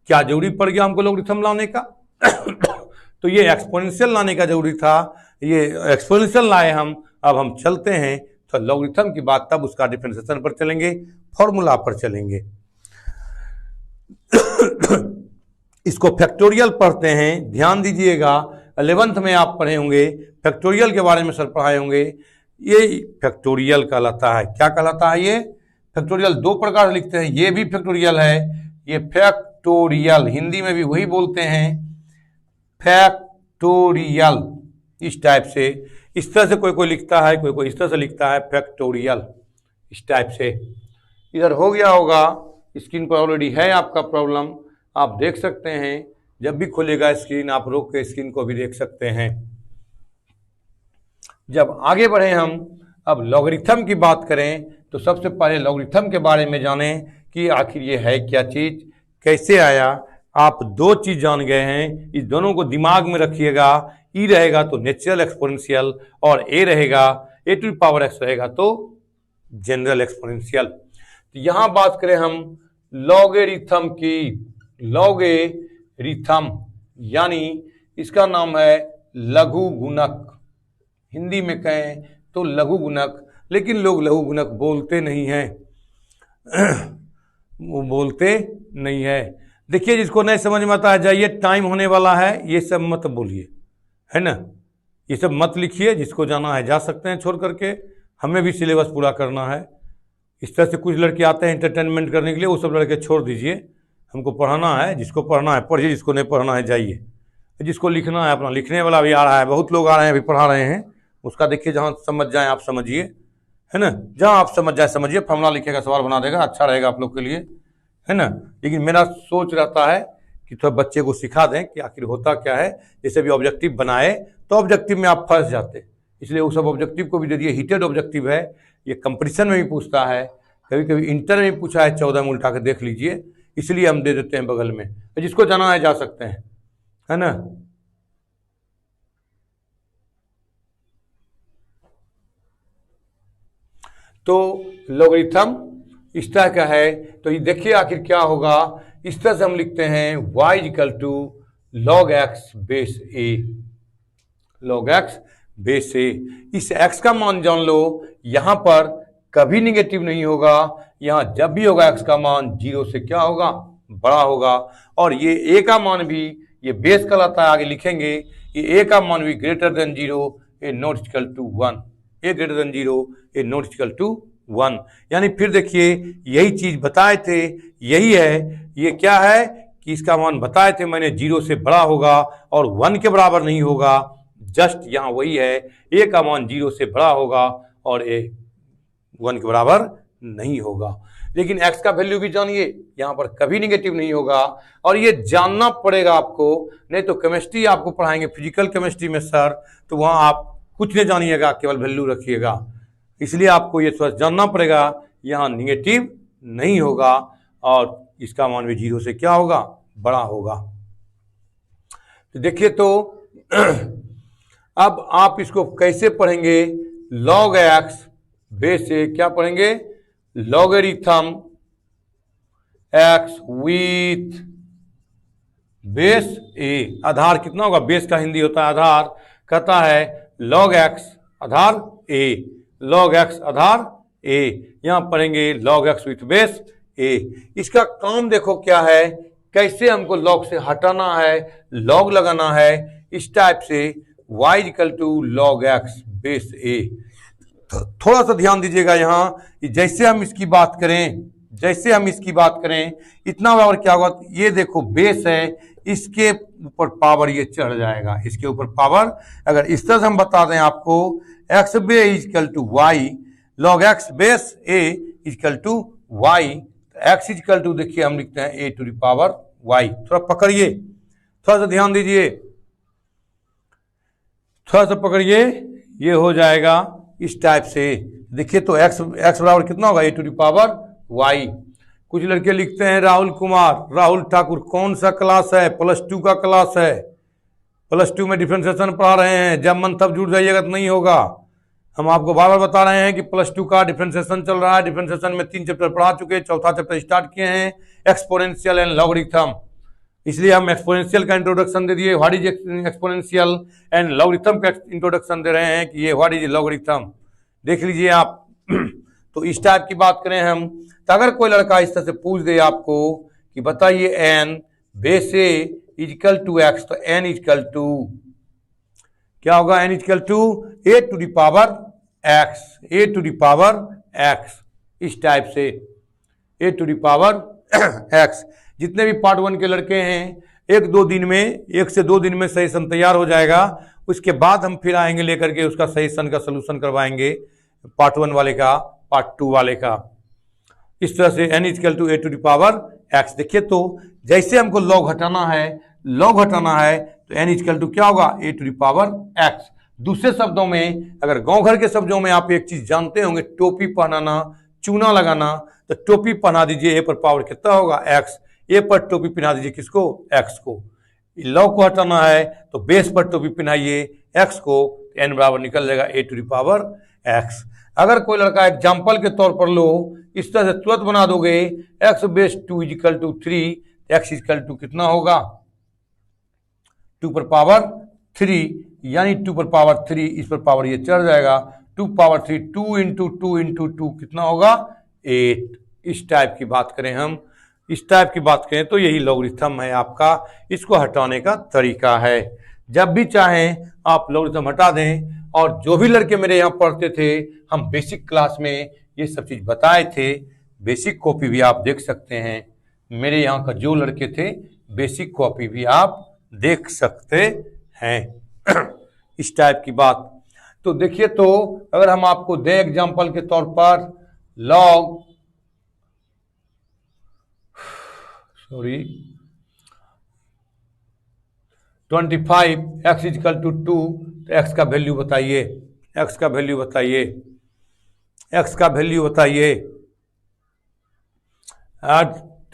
क्या जरूरी पड़ गया हमको लॉगरिथम लाने का। तो ये एक्सपोनेंशियल लाने का जरूरी था, ये एक्सपोनेंशियल लाए हम। अब हम चलते हैं तो लॉगरिथम की बात, तब उसका डिफरेंशिएशन पर चलेंगे, फॉर्मूला पर चलेंगे। इसको फैक्टोरियल पढ़ते हैं, ध्यान दीजिएगा। 11th में आप पढ़े होंगे, फैक्टोरियल के बारे में सर पढ़ाए होंगे। ये फैक्टोरियल कहलाता है, क्या कहलाता है ये फैक्टोरियल। दो प्रकार से लिखते हैं, ये भी फैक्टोरियल है, ये फैक्टोरियल, हिंदी में भी वही बोलते हैं फैक्टोरियल, इस टाइप से। इस तरह से कोई कोई लिखता है, कोई कोई इस तरह से लिखता है फैक्टोरियल, इस टाइप से। इधर हो गया होगा, स्क्रीन पर ऑलरेडी है आपका प्रॉब्लम, आप देख सकते हैं। जब भी खोलेगा स्क्रीन, आप रोक के स्क्रीन को भी देख सकते हैं। जब आगे बढ़े हम, अब लॉगरिथम की बात करें तो सबसे पहले लॉगरिथम के बारे में जानें कि आखिर ये है क्या चीज, कैसे आया। आप दो चीज जान गए हैं, इस दोनों को दिमाग में रखिएगा। ई रहेगा तो नेचुरल एक्सपोनेंशियल, और ए रहेगा, ए टू द पावर एक्स रहेगा तो जनरल एक्सपोनेंशियल। तो यहां बात करें हम लॉगरिथम की, लॉगरिथम यानी इसका नाम है लघु गुणक, हिंदी में कहें तो लघु गुणक, लेकिन लोग लघु गुणक बोलते नहीं हैं। वो बोलते नहीं है। देखिए, जिसको नहीं समझ में आता है जाइए, टाइम होने वाला है, ये सब मत बोलिए, है ना, ये सब मत लिखिए। जिसको जाना है जा सकते हैं छोड़ करके, हमें भी सिलेबस पूरा करना है। इस तरह से कुछ लड़के आते हैं एंटरटेनमेंट करने के लिए, वो सब लड़के छोड़ दीजिए, हमको पढ़ाना है। जिसको पढ़ना है पढ़िए, जिसको नहीं पढ़ना है जाइए। जिसको लिखना है अपना, लिखने वाला भी आ रहा है, बहुत लोग आ रहे हैं अभी पढ़ा रहे हैं, उसका देखिए जहाँ समझ जाए आप समझिए, है ना, जहाँ आप समझ जाए समझिए। फॉर्मूला लिखेगा, सवाल बना देगा, अच्छा रहेगा आप लोग के लिए, है ना। लेकिन मेरा सोच रहता है कि थोड़ा बच्चे को सिखा दें कि आखिर होता क्या है। जैसे भी ऑब्जेक्टिव बनाए तो ऑब्जेक्टिव में आप फंस जाते, इसलिए वो सब ऑब्जेक्टिव को भी दे दिए। हीटेड ऑब्जेक्टिव है, ये कंपटीशन में भी पूछता है, कभी कभी इंटर में भी पूछा है, 14 में उल्टा के देख लीजिए, इसलिए हम दे देते हैं बगल में। जिसको जाना है जा सकते हैं, है ना। तो लॉगरिथम इस तरह का है, तो ये देखिए आखिर क्या होगा। इस तरह से हम लिखते हैं y equal to log x base a, log x base a। इस x का मान जान लो, यहां पर कभी निगेटिव नहीं होगा, यहां जब भी होगा x का मान 0 से क्या होगा, बड़ा होगा। और ये a का मान भी, ये बेस कहलाता है, आगे लिखेंगे, ये a का मान भी greater than 0 a not equal to 1, a greater than 0 a not equal to 1। यानी फिर देखिए यही चीज बताए थे, यही है। ये क्या है कि इसका मान बताए थे मैंने, 0 से बड़ा होगा और 1 के बराबर नहीं होगा। जस्ट यहाँ वही है, ए का मान 0 से बड़ा होगा और ए 1 के बराबर नहीं होगा। लेकिन x का वैल्यू भी जानिए, यहाँ पर कभी निगेटिव नहीं होगा, और ये जानना पड़ेगा आपको। नहीं तो केमिस्ट्री आपको पढ़ाएंगे, फिजिकल केमिस्ट्री में सर, तो वहाँ आप कुछ नहीं जानिएगा, केवल वैल्यू रखिएगा। इसलिए आपको ये थोड़ा जानना पड़ेगा, यहाँ निगेटिव नहीं होगा और इसका मान भी 0 से क्या होगा, बड़ा होगा। तो देखिए, तो अब आप इसको कैसे पढ़ेंगे, log x बेस से क्या पढ़ेंगे, logarithm x with base a। आधार कितना होगा, बेस का हिंदी होता है आधार, कहता है log x Aadhaar a, log x Aadhaar a। यहां पढ़ेंगे log x with base a। इसका काम देखो क्या है, कैसे हमको log से हटाना है, log लगाना है, इस टाइप से y equal to log x base a। थोड़ा सा ध्यान दीजिएगा यहाँ, जैसे हम इसकी बात करें, इतना बराबर क्या होगा, ये देखो बेस है, इसके ऊपर पावर ये चढ़ जाएगा, इसके ऊपर पावर। अगर इस तरह से हम बता दें आपको, x b equal to y, log x base a equal to y. X equal to देखिए हम लिखते हैं a to the power y. थोड़ा पकड़िए, थोड़ा सा ध्यान दीजिए, थोड़ा सा पकड़िए, ये हो जाएगा इस टाइप से। देखिए तो एक्स बराबर कितना होगा, ए टू द पावर वाई। कुछ लड़के लिखते हैं राहुल कुमार, राहुल ठाकुर, कौन सा क्लास है, +2 का क्लास है, +2 में डिफरेंशिएशन पढ़ा रहे हैं, जब मन तब जुड़ जाइएगा तो नहीं होगा। हम आपको बार बार बता रहे हैं कि +2 का डिफरेंशिएशन चल रहा है, डिफरेंशिएशन में 3 चैप्टर पढ़ा चुके हैं, चौथा चैप्टर स्टार्ट किए हैं, एक्सपोनेंशियल एंड लॉगरिथम। इसलिए हम एक्सपोनेंशियल का इंट्रोडक्शन दे दिए, what is exponential, and logarithm का इंट्रोडक्शन दे रहे हैं कि ये व्हाट इज लॉगरिथम, देख लीजिए आप। तो इस टाइप की बात करें हम, तो अगर कोई लड़का इस तरह से पूछ दे आपको कि बताइए n base a equal to x, तो एन इजकल टू क्या होगा, n equal to a to the power x, a to the power x, इस टाइप से a to the power x. जितने भी पार्ट 1 के लड़के हैं, 1-2 दिन में, 1 से 2 दिन में सजेशन तैयार हो जाएगा। उसके बाद हम फिर आएंगे लेकर के उसका सजेशन का सोल्यूशन करवाएंगे, पार्ट 1 वाले का, पार्ट 2 वाले का। इस तरह से n equal to a to the power x. देखिए तो जैसे हमको लॉग हटाना है, लॉग हटाना है, तो एन इजकल टू क्या होगा, ए टू द पावर एक्स। दूसरे शब्दों में, अगर गांव घर के शब्दों में आप एक चीज जानते होंगे, टोपी पहनाना, चूना लगाना, तो टोपी पहना दीजिए, ए पर पावर कितना होगा, एक्स, ए पर टोपी पहना दीजिए किसको, एक्स को। लॉग को हटाना है तो बेस पर टोपी पहनाइए एक्स को, एन बराबर निकल जाएगा ए टू द पावर एक्स। अगर कोई लड़का एग्जाम्पल के तौर पर लो, इस तरह से तुरंत बना दोगे, x base 2 equal to 3, x equal to कितना होगा, 2 पर पावर 3, यानी 2 पर पावर 3, इस पर पावर ये चढ़ जाएगा, 2 पावर 3, 2 इंटू 2 इंटू 2 कितना होगा, 8। इस टाइप की बात करें हम, इस टाइप की बात करें तो यही लॉगरिथम है आपका, इसको हटाने का तरीका है। जब भी चाहें आप लॉगरिथम हटा दें। और जो भी लड़के मेरे यहाँ पढ़ते थे, हम बेसिक क्लास में ये सब चीज़ बताए थे, बेसिक कॉपी भी आप देख सकते हैं। मेरे यहाँ का जो लड़के थे, बेसिक कॉपी भी आप देख सकते हैं। इस टाइप की बात। तो देखिए तो अगर हम आपको दें एग्जाम्पल के तौर पर, लॉग 25 एक्स इजकल टू 2, तो एक्स का वैल्यू बताइए, एक्स का वैल्यू बताइए, एक्स का वैल्यू बताइए।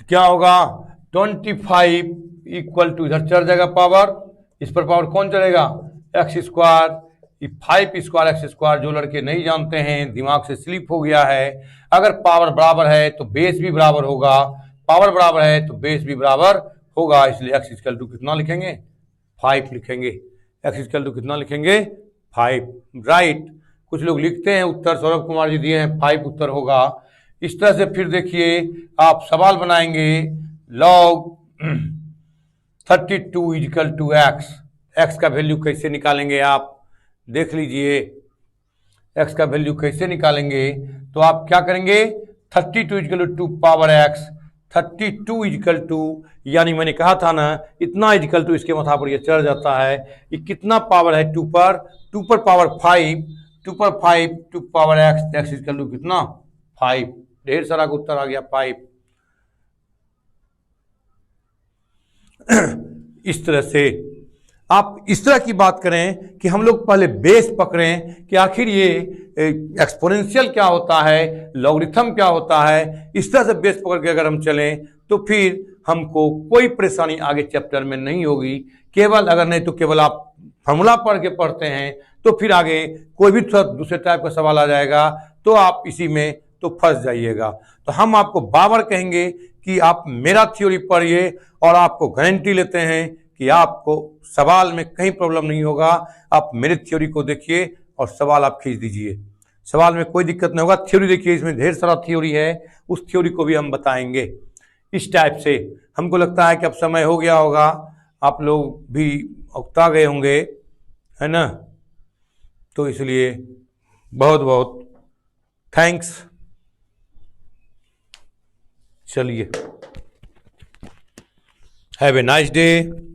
क्या होगा, 25 इक्वल टू, इधर चढ़ जाएगा पावर, इस पर पावर कौन चढ़ेगा, x square, 5 square x square. जो लड़के नहीं जानते हैं, दिमाग से स्लिप हो गया है, अगर पावर बराबर है तो बेस भी बराबर होगा, पावर बराबर है तो बेस भी बराबर होगा, इसलिए एक्स इक्वल टू कितना लिखेंगे, 5 लिखेंगे। एक्स इक्वल टू कितना लिखेंगे, 5, राइट। कुछ लोग लिखते हैं उत्तर, सौरभ कुमार जी दिए हैं 5 उत्तर होगा। इस तरह से फिर देखिए आप सवाल बनाएंगे, log 32 equal to x, x का वैल्यू कैसे निकालेंगे आप देख लीजिए, एक्स का वैल्यू कैसे निकालेंगे। तो आप क्या करेंगे, 32 equal to 2 power x, 32 equal to, यानी मैंने कहा था ना, इतना इजकल टू, इसके माथा पर ये चढ़ जाता है। ये कितना पावर है, 2 पर पावर 5, 2 पर 5, 2 power x, x equal to कितना, 5। ढेर सारा का उत्तर आ गया 5। इस तरह से आप इस तरह की बात करें कि हम लोग पहले बेस पकड़ें कि आखिर ये एक्सपोनेंशियल क्या होता है, लॉगरिथम क्या होता है। इस तरह से बेस पकड़ के अगर हम चलें तो फिर हमको कोई परेशानी आगे चैप्टर में नहीं होगी। केवल अगर नहीं तो केवल आप फॉर्मूला पढ़ के पढ़ते हैं तो फिर आगे कोई भी दूसरे टाइप का सवाल आ जाएगा तो आप इसी में तो फंस जाइएगा। तो हम आपको बार कहेंगे कि आप मेरा थ्योरी पढ़िए और आपको गारंटी लेते हैं कि आपको सवाल में कहीं प्रॉब्लम नहीं होगा। आप मेरे थ्योरी को देखिए और सवाल आप खींच दीजिए, सवाल में कोई दिक्कत नहीं होगा। थ्योरी देखिए, इसमें ढेर सारा थ्योरी है, उस थ्योरी को भी हम बताएंगे। इस टाइप से हमको लगता है कि अब समय हो गया होगा, आप लोग भी उकता गए होंगे, है ना। तो इसलिए बहुत बहुत थैंक्स। चलिए, हैव ए नाइस डे।